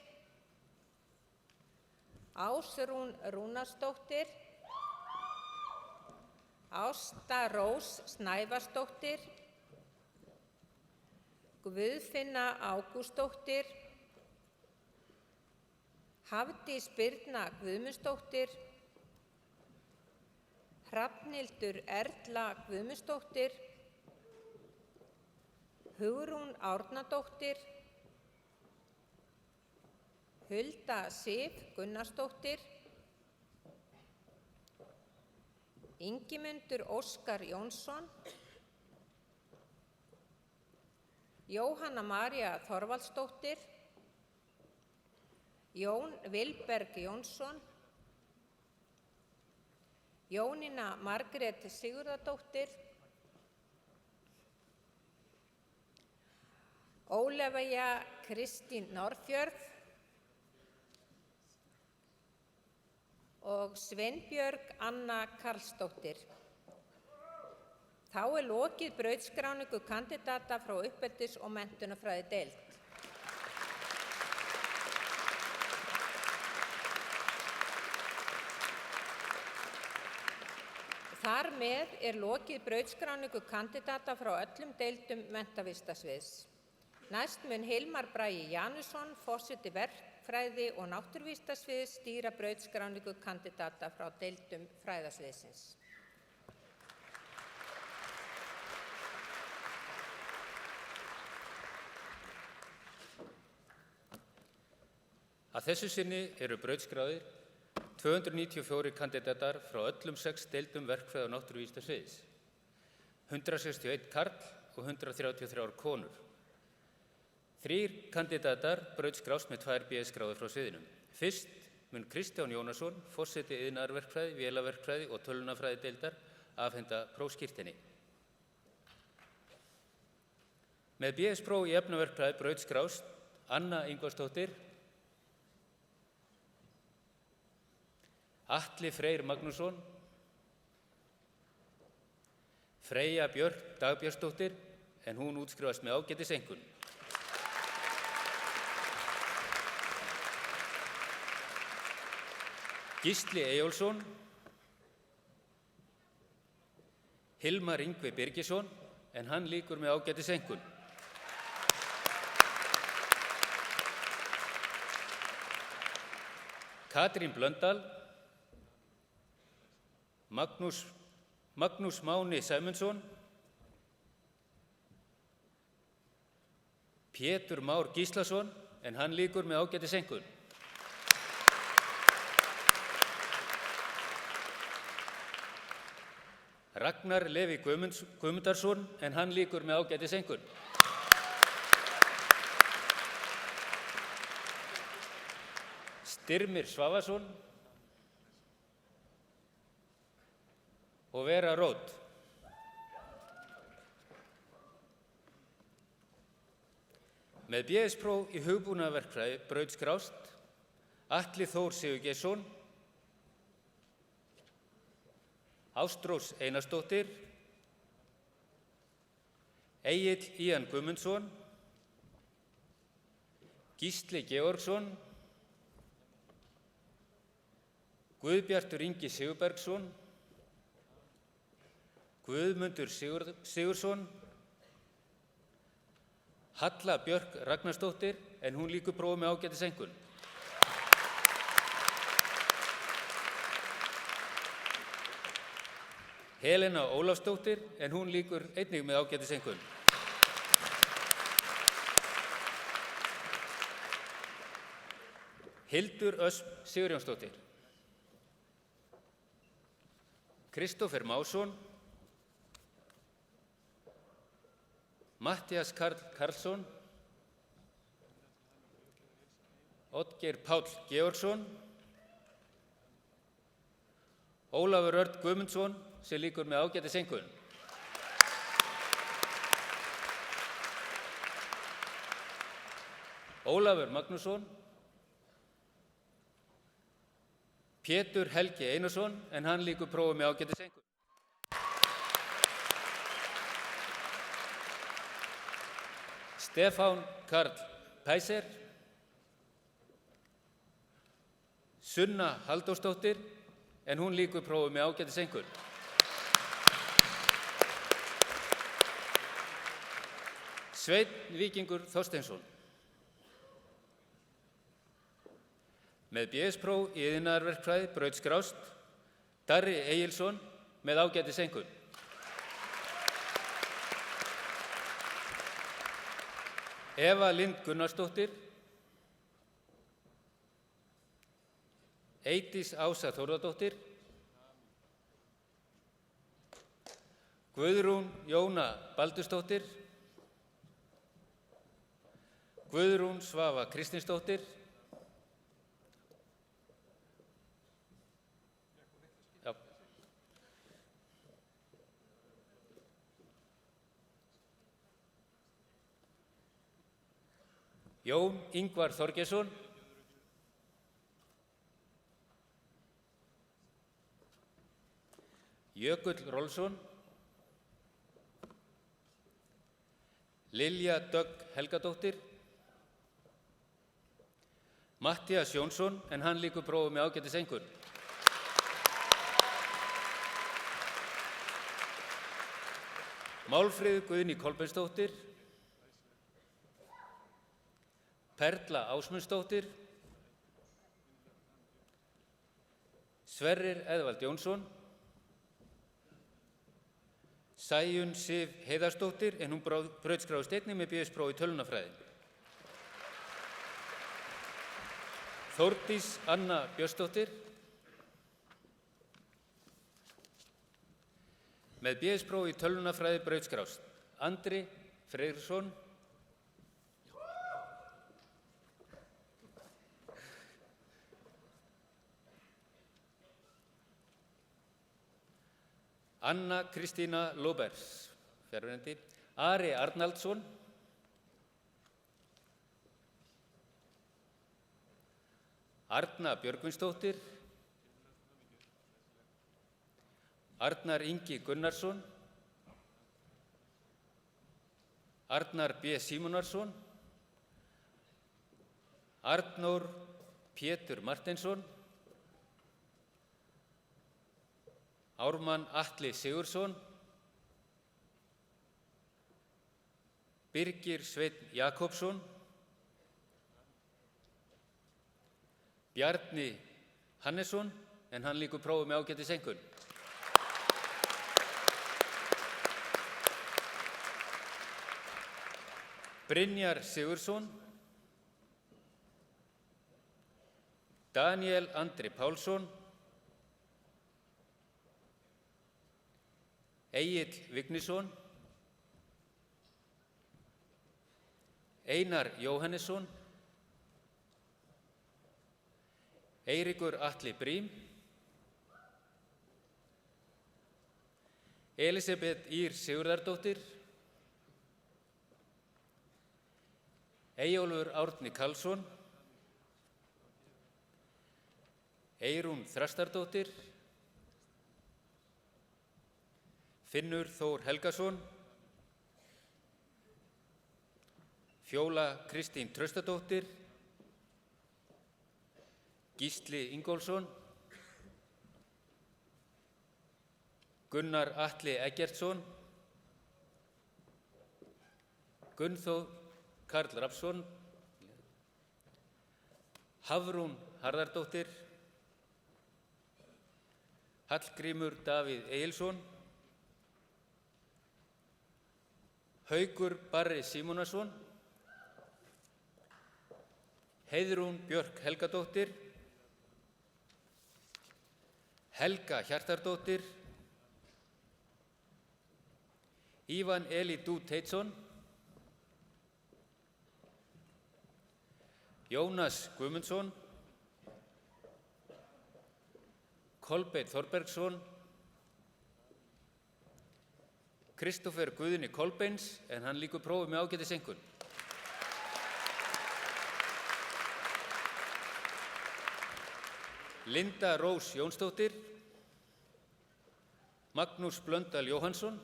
Ásrún Rúnarsdóttir, Ásta Rós Snævarsdóttir, Guðfinna Ágústsdóttir, Hafdís Birna Guðmundsdóttir, Hrafnhildur Erla Guðmundsdóttir, Hugrún Árnadóttir, Hulda Sif Gunnarsdóttir, Ingimundur Óskar Jónsson, Jóhanna María Þorvaldsdóttir, Jón Vilberg Jónsson, Jónína Margrét Sigurðardóttir, Ólafía Kristín Norðfjörð og Sveinbjörg Anna Karlsdóttir. Þá lokið brautskráningu kandidata frá uppeldis- og menntunarfræðideild. Þar með lokið brautskráningu kandidata frá öllum deildum menntavísindasviðs. Næst mun Hilmar Bragi Janusson, forseti verkfræði- og náttúruvísindasviðs, stýra brautskráningu kandidata frá deildum fræðasviðsins. Að þessu sinni eru brautskráðir 294 kandidatar frá öllum 6 deildum verkfræði- og náttúruvísindasviðs, 161 karl og 133 konur. 3 kandidatar brautskrást með 2 BS-gráður frá sviðinu. Fyrst mun Kristján Jónasson, forseti iðnaðarverkfræði, vélaverkfræði og tölvunarfræðideildar, afhenda prófskírteini. Með BS-próf í efnaverkfræði brautskrást Anna Ingvarsdóttir, Atli Freyr Magnússon, Freyja Björk Dagbjörnsdóttir, en hún útskrifast með ágætiseinkunn. Gísli Eyjólfsson, Hilmar Yngvi Birgisson, en hann lýkur með ágætiseinkunn. Katrín Blöndal, Magnús Máni Sæmundsson, Pétur Már Gíslason, en hann lýkur með ágætiseinkunn. Ragnar Leví Guðmundarsson, en hann lýkur með ágætiseinkunn. Styrmir Svavarsson og Vera Rót. Með BS-próf í hugbúnaðarverkfræði braut skrást Atli Þór Sigurgeirsson, Ástrós Einarsdóttir, Egill Ían Guðmundsson, Gísli Georgsson, Guðbjartur Ingi Sigurbergsson, Guðmundur Sigursson, Halla Björk Ragnarsdóttir, en hún lýkur prófi með ágætiseinkunn. Helena Ólafsdóttir, en hún lýkur einnig með ágætiseinkunn. Hildur Ösp Sigurjónsdóttir. Kristófer Másson, Matthías Karl Karlsson, Oddgeir Páll Georgsson, Ólafur Örn Guðmundsson, sem lýkur með ágætiseinkunn. Ólafur Magnússon, Pétur Helgi Einarsson, en hann lýkur prófi með ágætiseinkunn. Stefán Karl Pæser, Sunna Halldórsdóttir, en hún lýkur prófi með ágætiseinkunn. Sveinn Víkingur Þorsteinsson. Með BS-próf í iðnaðarverkfræði braut skrást Darri Egilsson með ágætiseinkunn. Eva Lind Gunnarsdóttir, Eydís Ása Þórðardóttir, Guðrún Jóna Baldursdóttir, Guðrún Svava Kristinsdóttir, Jón Ingvar Þorgeirsson, Jökull Rolfsson, Lilja Dögg Helgadóttir, Matthías Jónsson, en hann lýkur prófi með ágætiseinkunn. Málfríður Guðný Kolbeinsdóttir, Perla Ásmundsdóttir, Sverrir Eðvald Jónsson, Sæunn Sif Heiðarsdóttir, en hún braut skrást einnig með BS-próf í tölvunarfræði. Þórdís Anna Björnsdóttir, með BS-próf í tölvunarfræði braut skrást Andri Freyrsson, Anna Kristína Lóbers, fjarverandi, Ari Arnaldsson, Arna Björgvinsdóttir, Arnar Ingi Gunnarsson, Arnar B. Símonarsson, Arnór Pétur Marteinsson, Ármann Atli Sigurðsson, Birgir Sveinn Jakobsson, Bjarni Hannesson, en hann lýkur prófi með ágætis einkunn. Brynjar Sigurðsson, Daniel Andri Pálsson, Egill Vignisson, Einar Jóhannesson, Eiríkur Atli Brím, Elísabet Ýr Sigurðardóttir, Eyjólfur Árni Karlsson, Eyrún Þrastardóttir, Finnur Þór Helgason, Fjóla Kristín Traustadóttir, Gísli Ingólfsson, Gunnar Atli Eggertsson, Gunnþór Karl Rafnsson, Hafrún Harðardóttir, Hallgrímur Davíð Egilsson, Haukur Barri Símonarsson, Heiðrún Björk Helgadóttir, Helga Hjartardóttir, Ívan Elí Dú Teitsson, Jónas Guðmundsson, Kolbeinn Þorbergsson, Kristófer Guðni Kolbeins, en hann lýkur prófi með ágætis einkunn. Linda Rós Jónsdóttir, Magnús Blöndal Jóhannsson,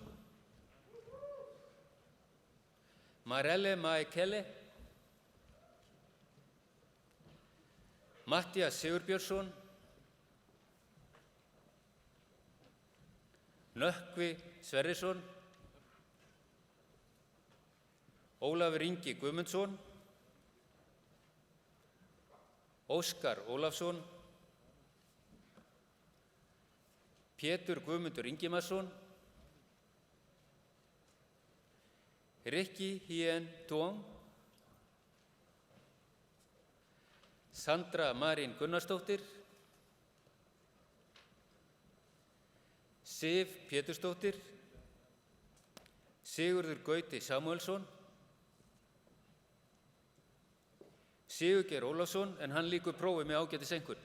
Marelle Maekele, Matthías Sigurbjörnsson, Nökkvi Sverrisson, Ólafur Ingi Guðmundsson, Óskar Ólafsson, Pétur Guðmundur Ingimarsson, Rikki Hien Tuong, Sandra Marín Gunnarsdóttir, Sif Pétursdóttir, Sigurður Gauti Samúelsson, Sigurgeir Ólafsson, en hann lýkur prófi með ágætis einkunn.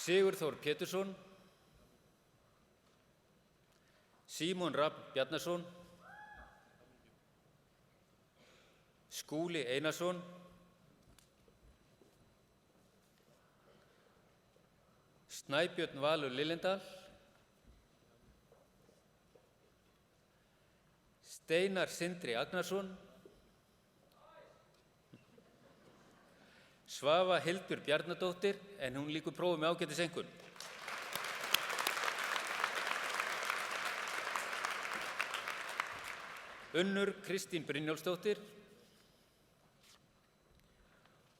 Sigurþór Pétursson, Símon Rafn Bjarnason, Skúli Einarsson, Snæbjörn Valur Lillendal, Steinar Sindri Agnarsson, Svava Hildur Bjarnadóttir, en hún lýkur prófi með ágætis einkunn. Unnur Kristín Brynjólfsdóttir,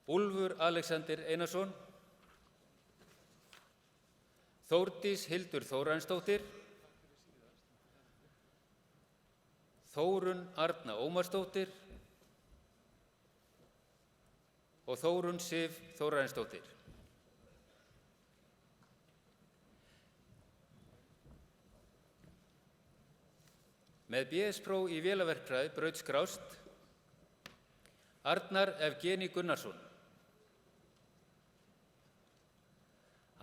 Úlfur Alexander Einarsson, Þórdís Hildur Þórarinsdóttir, Þórunn Arna Ómarsdóttir og Þórunn Sif Þórarinsdóttir. Með BS-próf í vélaverkfræði braut skrást Arnar Evgeni Gunnarsson,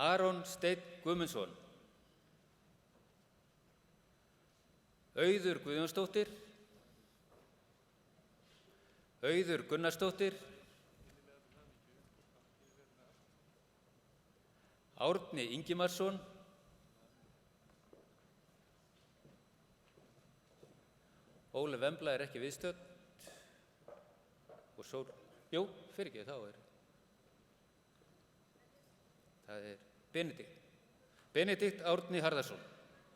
Aron Steinn Guðmundsson, Auður Guðjónsdóttir, Auður Gunnarsdóttir, Árni Ingimarsson, Ólöf Embla er ekki viðstödd. Og svo, jú, fyrirgefðu, það er Benedikt. Benedikt Árni Harðarson,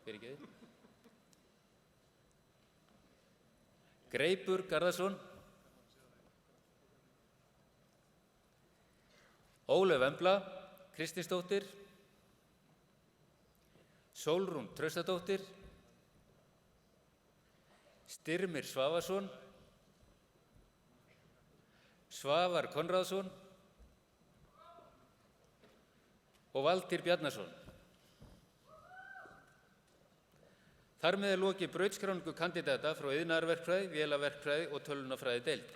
fyrirgefðu. Greipur Garðarsson. Ólöf Embla Kristinsdóttir. Sólrún Traustadóttir. Styrmir Svavarsson. Svavar Konráðsson og Valtýr Bjarnason. Þar með er lokið brautskráningu kandidata frá iðnaðarverkfræði, vélaverkfræði og tölvunarfræði deild.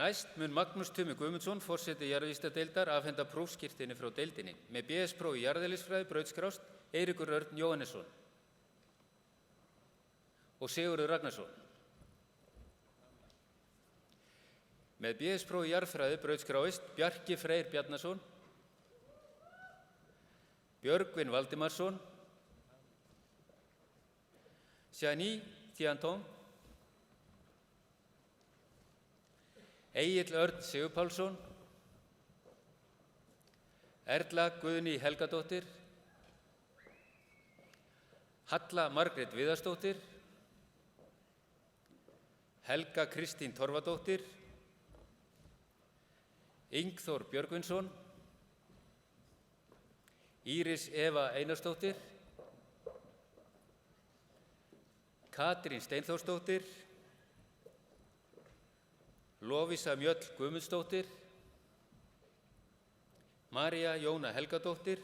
Næst mun Magnús Tumi Guðmundsson, forseti jarðvísindadeildar, afhenda prófskírteini frá deildinni. Með BS-próf í jarðeðlisfræði brautskrást Eiríkur Örn Jóhannesson og Sigurður Ragnarsson. Með BS-próf í jarðfræði brautskráist Bjarki Freyr Bjarnason, Björgvin Valdimarsson, Shani Tianton, Egill Örn Sigurpálsson, Erla Guðný Helgadóttir, Halla Margrét Viðarsdóttir, Helga Kristín Torfadóttir, Ingþór Björgvinsson, Íris Eva Einarsdóttir, Katrín Steinþórsdóttir, Lovísa Mjöll Guðmundsdóttir, María Jóna Helgadóttir,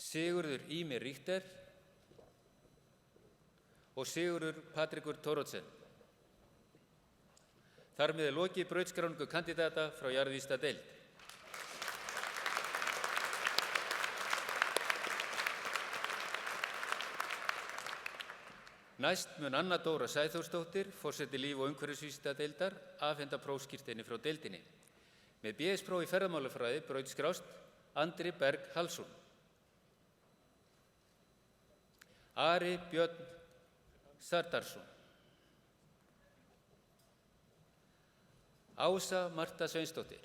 Sigurður Ímir Ríkter og Sigurður Patrekur Thoroddsen. Þar með er lokið brautskráningu kandidata frá jarðvísindadeild. Næst mun Anna Dóra Sæþórsdóttir, forseti líf- og umhverfisvísindadeildar, afhenda prófskírteini frá deildinni. Með BS-próf í ferðamálafræði brautskrást Andri Berg Hallsson. Ari Björn Sardarsson. Ása Marta Sveinsdóttir.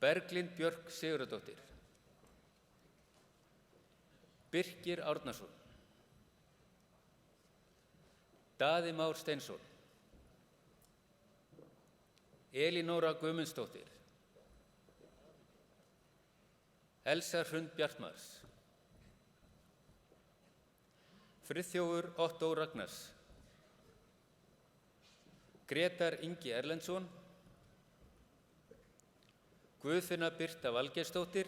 Berglind Björk Sigurðardóttir. Birkir Árnason. Daði Már Steinsson. Elínóra Guðmundsdóttir. Elsa Hrund Bjartmars. Friðþjófur Ottó Ragnars. Grétar Ingi Erlendsson. Guðfinna Birta Valgeirsdóttir.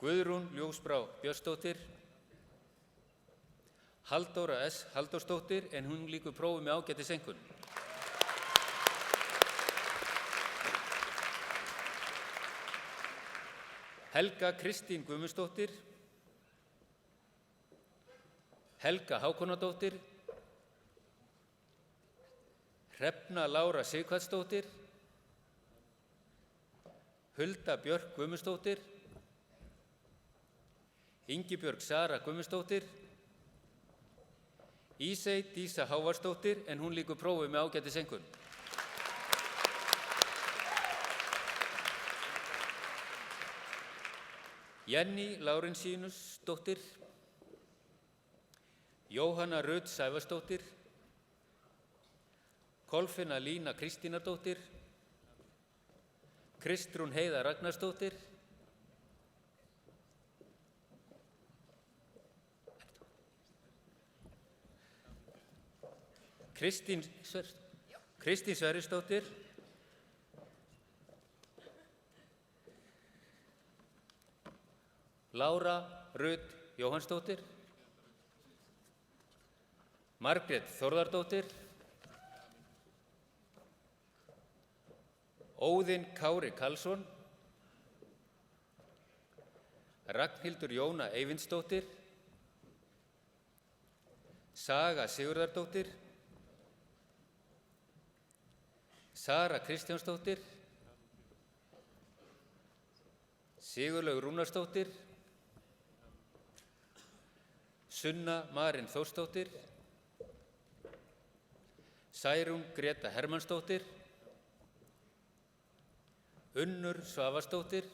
Guðrún Ljósbrá Björnsdóttir. Halldóra S. Halldórsdóttir, en hún lýkur prófi með ágætiseinkunn. Helga Kristín Guðmundsdóttir. Helga Hákonardóttir. Hrefna Lára Sighvatsdóttir. Hulda Björk Guðmundsdóttir. Ingibjörg Sara Guðmundsdóttir. Ísey Dísa Hávarsdóttir, en hún lýkur prófi með ágætiseinkunn. Jenny Lárensínusdóttir. Jóhanna Rut Sævarsdóttir. Kolfinna Lína Kristínardóttir. Kristrún Heiða Ragnarsdóttir. Kristín Sverrisdóttir. Lára Rut Jóhannsdóttir. Margrét Þórðardóttir. Óðinn Kári Karlsson. Ragnhildur Jóna Eyvindsdóttir. Saga Sigurðardóttir. Sara Kristjánsdóttir, Sigurlaug Rúnarsdóttir, Sunna Marín Þórsdóttir, Særún Greta Hermannsdóttir, Unnur Svavarsdóttir,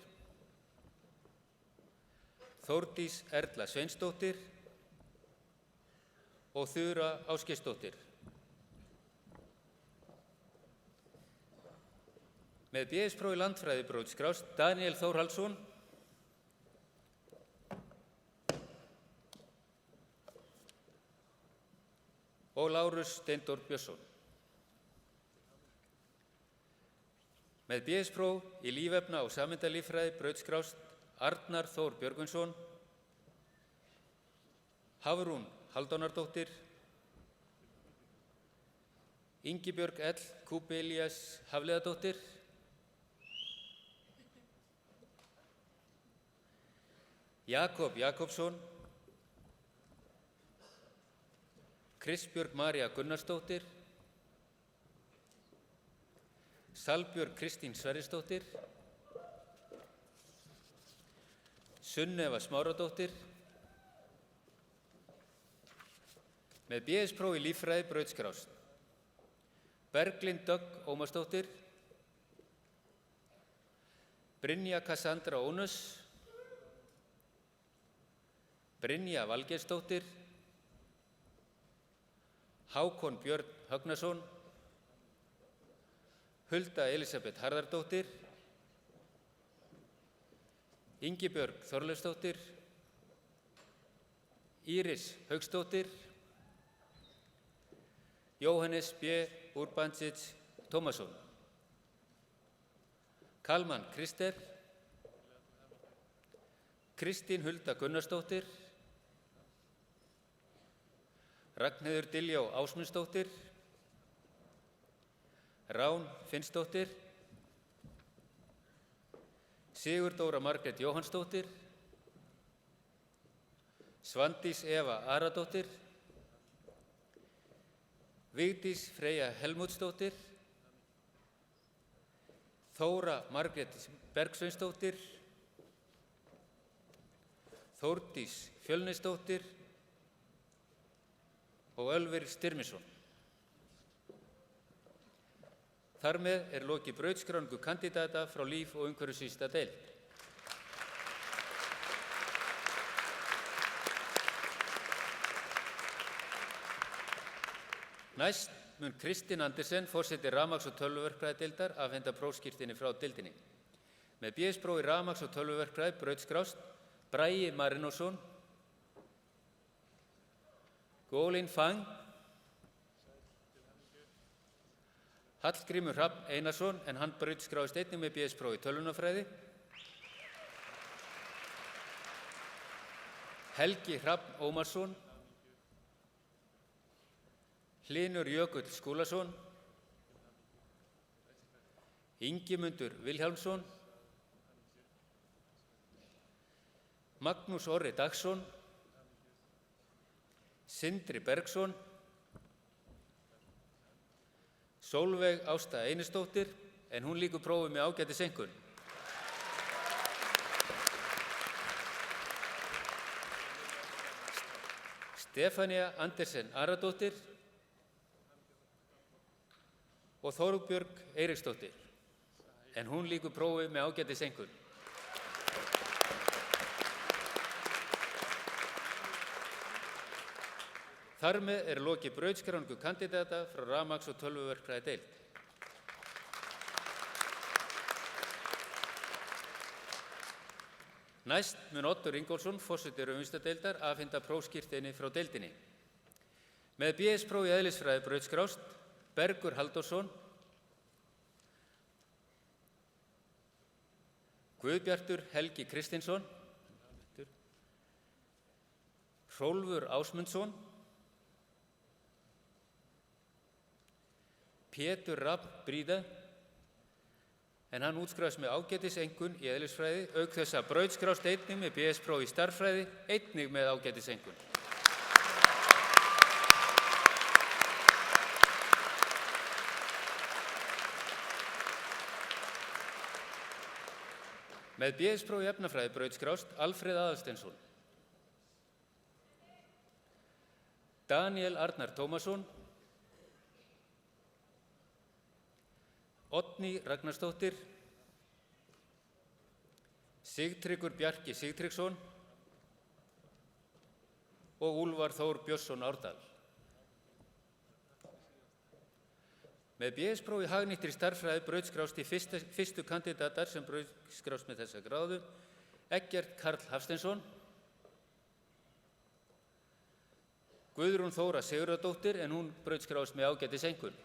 Þórdís Erla Sveinsdóttir og Þura Ásgeirsdóttir. Með BS-próf í landfræði brautskrást Daniel Þórhallsson, og Lárus Steindór Björnsson. Með BS-próf í lífefna- og sameindalíffræði brautskrást Arnar Þór Björgvinsson, Hafrún Haldónardóttir, Ingibjörg L. Kúbelías Hafliðadóttir, Jakob Jakobsson, Kristbjörg María Gunnarsdóttir, Salbjörg Kristín Sverrisdóttir, Sunneva Smáradóttir. Með BS-próf í líffræði brautskrást Berglind Dögg Ómarsdóttir, Brynja Cassandra Ónus, Brynja Valgeirsdóttir, Hákon Björn Högnason, Hulda Elísabet Harðardóttir, Ingibjörg Þorleifsdóttir, Íris Hauksdóttir, Jóhannes B. Urbančić Tómasson, Kalman Krister, Kristín Hulda Gunnarsdóttir, Ragnheiður Diljá Ásmundsdóttir, Rán Finnsdóttir, Sigurdóra Margrét Jóhannsdóttir, Svandís Eva Aradóttir, Vigdís Freyja Helmútsdóttir, Þóra Margrét Bergsveinsdóttir, Þórdís Fjölnisdóttir og Ölvir Styrmisson. Þar með lokið brautskráningu kandidata frá líf- og umhverfisvísindadeild. Næst mun Kristinn Andersen, forseti rafmagns- og tölvuverkfræðideildar, afhenda prófskírteini frá deildinni. Með BS-próf í rafmagns- og tölvuverkfræði brautskrást Bragi Marinósson, Guolin Fang, Hallgrímur Hrafn Einarsson, en hann brautskráist einnig með BS-próf í tölvunarfræði, Helgi Hrafn Ómarsson, Hlynur Jökull Skúlason, Ingimundur Vilhjálmsson, Magnús Orri Dagsson, Sindri Bergsson, Sólveig Ásta Einarsdóttir, en hún lýkur prófi með ágætiseinkunn. Stefania Andersen Aradóttir og Þórbjörg Eiríksdóttir, en hún lýkur prófi með ágætiseinkunn. Þar með lokið brautskráningu kandidata frá rafmagns- og tölvuverkfræðideild. Næst mun Oddur Ingólfsson, forseti raunvísindadeildar, afhenda prófskírteini frá deildinni. Með BS-próf í eðlisfræði brautskrást Bergur Halldórsson, Guðbjartur Helgi Kristinsson, Hrólfur Ásmundsson, Pétur Rafn Bríða, en hann útskráðist með ágætiseinkunn í eðlisfræði, auk þess að brautskrást einnig með BS-próf í stærðfræði, einnig með ágætiseinkunn. Með BS-próf í efnafræði brautskrást Alfreð Aðalsteinsson. Daniel Arnar Tómasson. Oddný Ragnarsdóttir. Sigtryggur Bjarki Sigtryggsson og Úlfar Þór Björnsson Árdal. Með BS-próf í hagnýttri stærðfræði brautskrást í fyrstu kandidatar sem brautskrást með þessa gráðu Eggert Karl Hafsteinsson, Guðrún Þóra Sigurðardóttir en hún brautskrást með ágætis einkunn.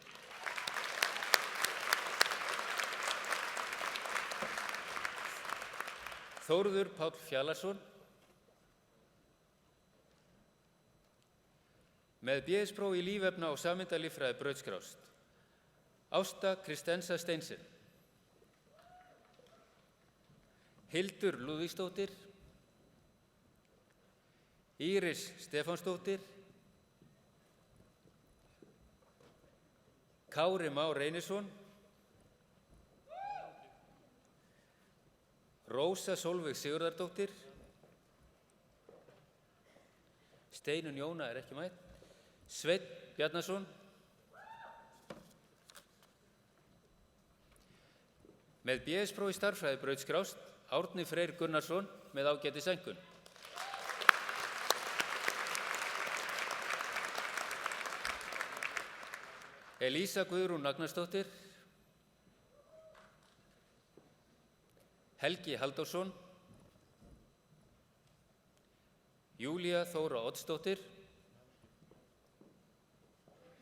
Þórður Páll Fjallarsson. Með BS-próf í lífefna- og sameindalíffræði brautskrást Ásta Kristensa Steinsen. Hildur Lúðvíksdóttir. Íris Stefánsdóttir. Kári Már Reynisson. Rósa Sólveig Sigurðardóttir. Steinunn Jóna er ekki mætt. Sveinn Bjarnason. Með BS-próf í stærðfræði brautskrást Árni Freyr Gunnarsson með ágætis einkunn. Elísa Guðrún Ragnarsdóttir. Helgi Halldórsson. Júlía Þóra Oddsdóttir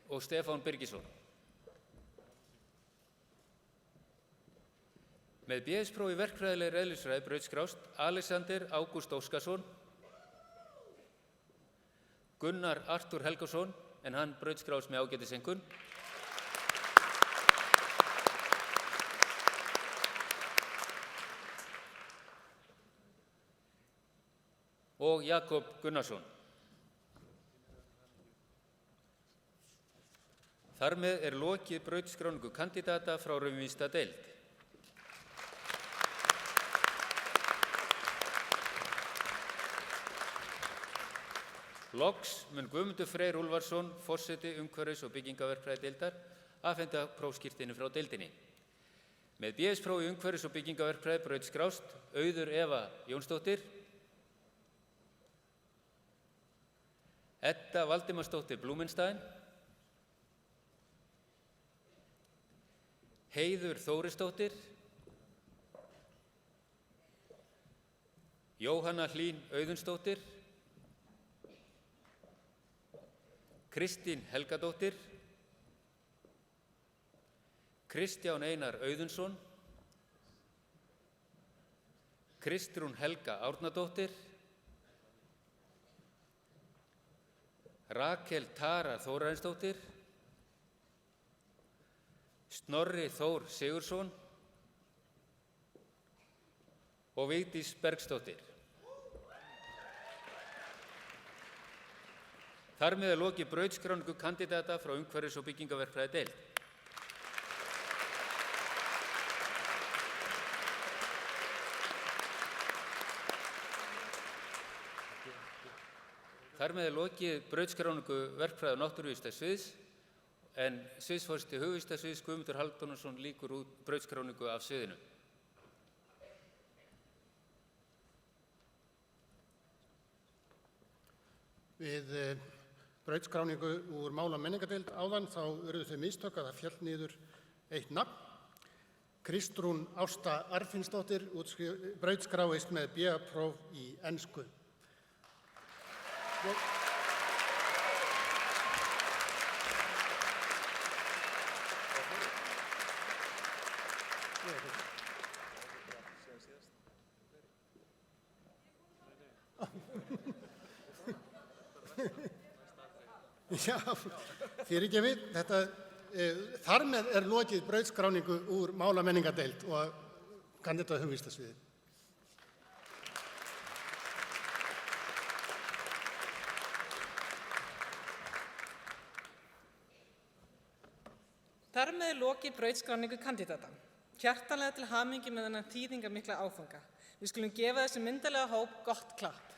og Stefán Birgisson. Með BS-próf í verkfræðilegri eðlisfræði brautskrást Alexander Ágúst Óskarsson, Gunnar Artúr Helgason en hann brautskrást með ágætis einkunn. Og Jakob Gunnarsson. Þar með er lokið brautskráningu kandidata frá raunvísindadeild. Loks mun Guðmundur Freyr Úlfarsson, forseti umhverfis- og byggingaverkfræðideildar, afhenda prófskírteini frá deildinni. Með BS-próf í umhverfis- og byggingaverkfræði brautskrást Auður Eva Jónsdóttir, Edda Valdimarsdóttir Blúmenstein, Heiður Þórisdóttir, Jóhanna Hlín Auðunsdóttir, Kristín Helgadóttir, Kristján Einar Auðunsson, Kristrún Helga Árnadóttir, Rakel Tara Þórarinsdóttir, Snorri Þór Sigursson og Vigdís Bergsdóttir. Þar með er lokið brautskráningu kandidata frá umhverfis- og byggingaverkfræðideild. Þar með er lokið brautskráningu verkfræði- og náttúruvísindasviðs en sviðsforseti hugvísindasviðs Guðmundur Halldórsson lýkur út brautskráningu af sviðinu. Við brautskráningu úr mála- og menningadeild áðan þá urðu þau mistök að það féll niður eitt nafn. Kristrún Ásta Arfinsdóttir brautskráist með BA-próf í ensku. Já, fyrirgefið, þar með er lokið brautskráningu úr mála- og menningadeild og kandidata hugvísindasviði. Þar með er lokið brautskráningu kandidata. Hjartanlega til hamingju með þennan þýðingarmikla áfanga. Við skulum gefa þessi myndarlega hóp gott klapp.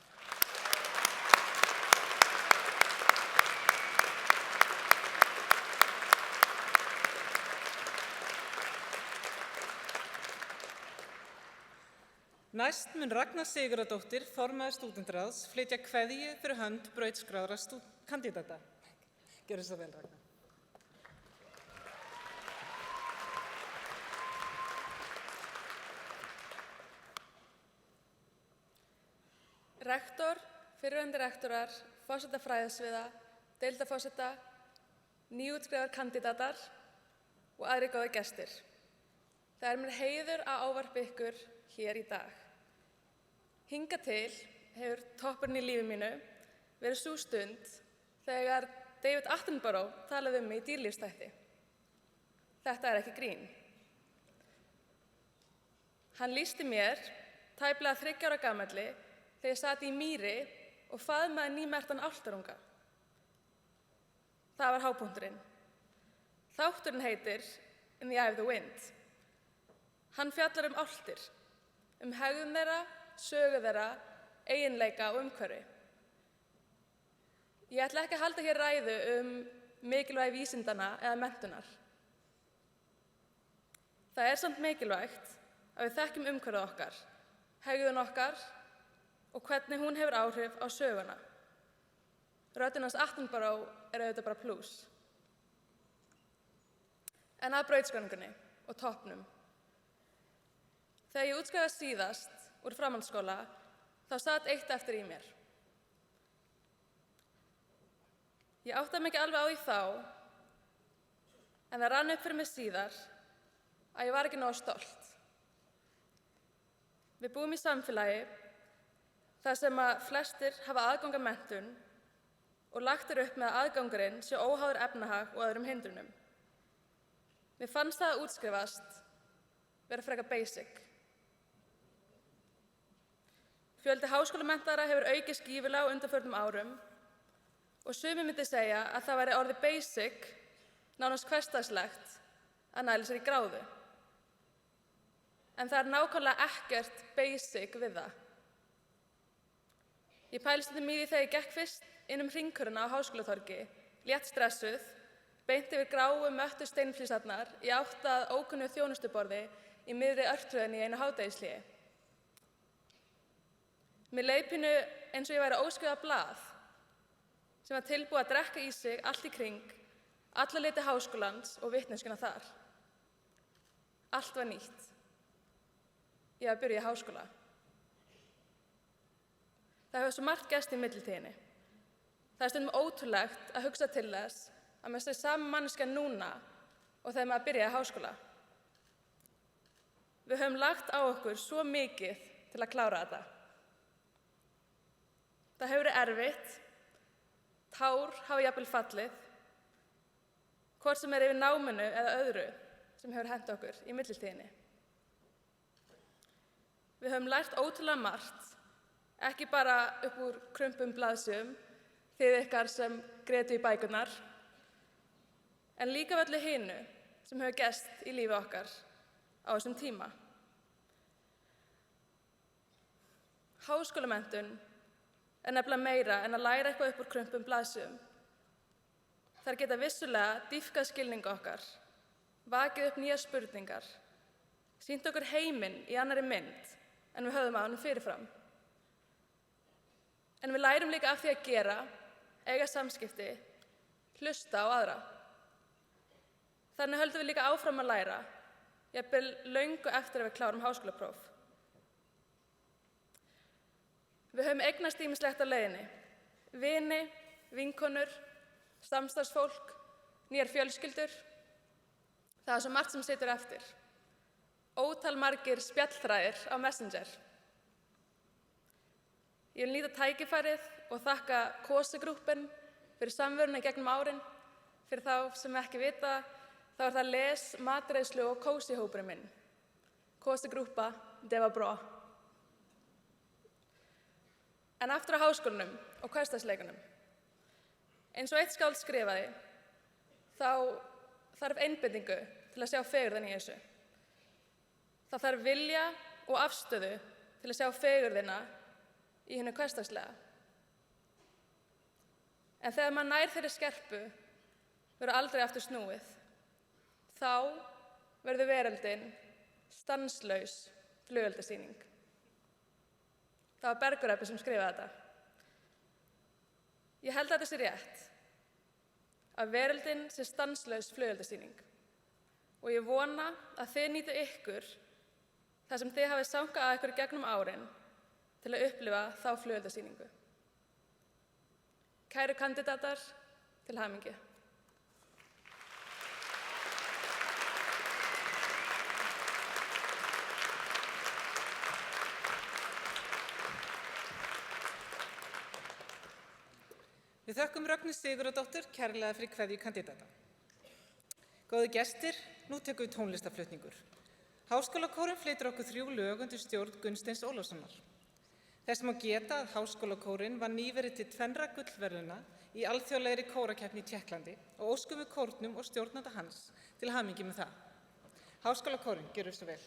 Næst mun Ragna Sigurðardóttir, formaður stúdentaráðs, flytja kveðju fyrir hönd brautskráðra kandídata. Gjörðu svo vel, Ragna. Rektor, fyrrverandi rektorar, forseta fræðasviða, deildarforseta, nýútskrifar kandídatar og aðrir góðir gestir. Það er mér heiður að ávarpa ykkur hér í dag. Hingað til hefur toppurinn í lífi mínu verið sú stund þegar David Attenborough talaði mig í dýrlífsþætti. Þetta er ekki grín. Hann lýsti mér, tæplega 3 ára gamalli, þegar ég sat í mýri og faðmaði nýmertan álftarunga. Það var hápunkturinn. Þátturinn heitir In the Eye of the Wind. Hann fjallar álftir, hegðun þeirra, sögu þeirra, eiginleika og umhverfi. Ég ætla ekki að halda hér ræðu mikilvægi vísindana eða menntunar. Það er samt mikilvægt að við þekkjum umhverfið okkar, hegðun okkar og hvernig hún hefur áhrif á söguna. Röddin hans Attenborough er auðvitað bara plús. En að brautskráningunni og toppnum. Þegar ég útskrifaðist síðast úr framhaldsskóla, þá sat eitt eftir í mér. Ég áttaði mig ekki alveg á því þá, en það rann upp fyrir mig síðar að ég var ekki nógu stolt. Við búum í samfélagi þar sem að flestir hafa aðgang að menntun og lagt er upp með að aðgangurinn sé óháður efnahag og öðrum hindrunum. Mér fannst það að útskrifast vera frekar basic. Fjöldi háskólamenntaðra hefur aukist gífurlega á undanförnum árum og sumir myndi segja að það væri orðið basic nánast hversdagslegt að næla sér í gráðu. En það er nákvæmlega ekkert basic við það. Ég pælist þetta mikið þegar ég gekk fyrst inn hringkurina á Háskólatorgi, létt stressuð, beint yfir gráu möttu steinflísarnar í átt að ókunnugu þjónustuborði í miðri örtröðinni í einu hádegishléi. Mér leið pínu eins og ég væri óskrifað blað sem var tilbúið að drekka í sig allt í kring, alla liti háskólans og vitneskjuna þar. Allt var nýtt. Ég var byrjuð í háskóla. Það hefur svo margt gerst í millitíðinni. Það er stundum ótrúlegt að hugsa til þess að maður sé sama manneskja núna og þegar maður byrjaði í háskóla. Við höfum lagt á okkur svo mikið til að klára þetta. Það hefur verið erfitt, tár hafa jafnvel fallið, hvort sem er yfir náminu eða öðru sem hefur hent okkur í millitíðinni. Við höfum lært ótrúlega margt, ekki bara upp úr krumpum blaðsíðum, þið ykkar sem grétu í bækurnar, en líka öllu hinu sem hefur gerst í lífi okkar á þessum tíma. Háskólamenntun er nefnilega meira en að læra eitthvað upp úr krumpum blaðsíðum. Þær geta vissulega dýpkað skilning okkar, vakið upp nýjar spurningar, sýnt okkur heiminn í annarri mynd en við höfðum á honum fyrirfram. En við lærum líka af því að gera, eiga samskipti, hlusta á aðra. Þannig höldum við líka áfram að læra, jafnvel löngu eftir að við klárum háskólapróf. Við höfum eignast ýmislegt á leiðinni, vini, vinkonur, samstarfsfólk, nýjar fjölskyldur. Það er svo margt sem situr eftir. Ótal margir spjallþræðir á Messenger. Ég vil nýta tækifærið og þakka KOSI-grúppinn fyrir samveruna gegnum árin. Fyrir þá sem ekki vita, þá er það les, matreiðslu og KOSI-hópurinn minn. KOSI-grúppa, det var bra. En aftur á háskólanum og hversdagsleikunum. Eins og eitt skáld skrifaði, þá þarf einbeitingu til að sjá fegurðina í þessu. Það þarf vilja og afstöðu til að sjá fegurðina í hinu hversdagslega. En þegar maður nær þeirri skerpu verður aldrei aftur snúið. Þá verður veröldin stanslaus flugeldasýning. Það var Bergur Ebbi sem skrifaði þetta. Ég held að þetta sé rétt, að veröldin sé stanslaus flugeldasýning og ég vona að þið nýtið ykkur þar sem þið hafið sankað að ykkur gegnum árin til að upplifa þá flugeldasýningu. Kæru kandidatar, til hamingju. Við þökkum Rögnu Sigurðardóttur kærlega fyrir kveðju kandidata. Góðu gestir, nú tekum við tónlistarflutningur. Háskólakórinn flytur okkur 3 lög undir stjórn Gunnsteins Ólafssonar. Þess má geta að Háskólakórinn var nýverið til 2 gullverðlauna í alþjóðlegri kórakeppni í Tékklandi og óskum við kórnum og stjórnanda hans til hamingju með það. Háskólakórinn, gjörðu svo vel.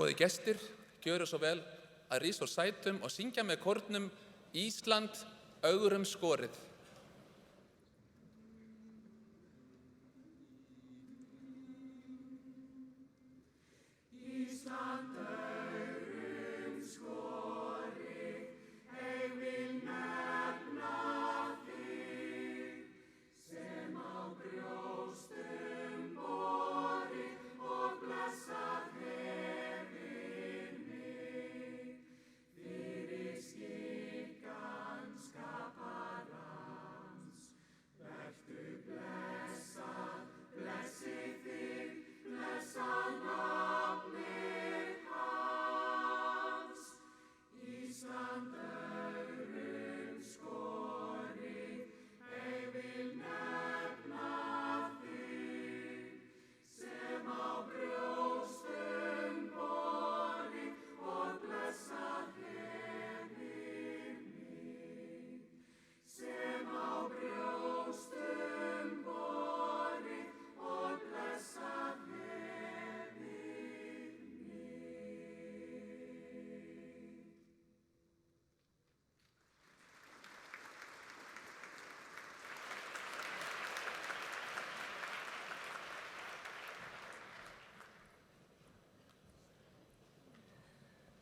Góði gestir, gjöru svo vel að rísa úr sætum og syngja með kórnum Ísland, ögrum skorið.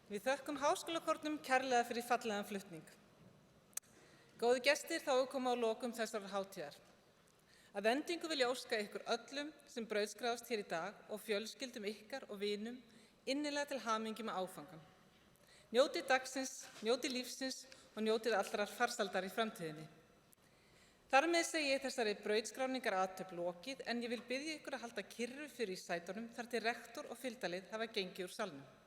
Við þökkum Háskólakórnum kærlega fyrir fallegan flutning. Góðu gestir, þá er komið á lokum þessarar hátíðar. Að endingu vil ég óska ykkur öllum sem brautskráðust hér í dag og fjölskyldum ykkar og vinum innilega til hamingju með áfangan. Njótið dagsins, njótið lífsins og njótið allrar farsældar í framtíðinni. Þar með segi ég þessari brautskráningar athöfn lokið, en ég vil biðja ykkur að halda kyrru fyrir í sætunum þar til rektor og fylgdarlið hafa gengið úr salnum.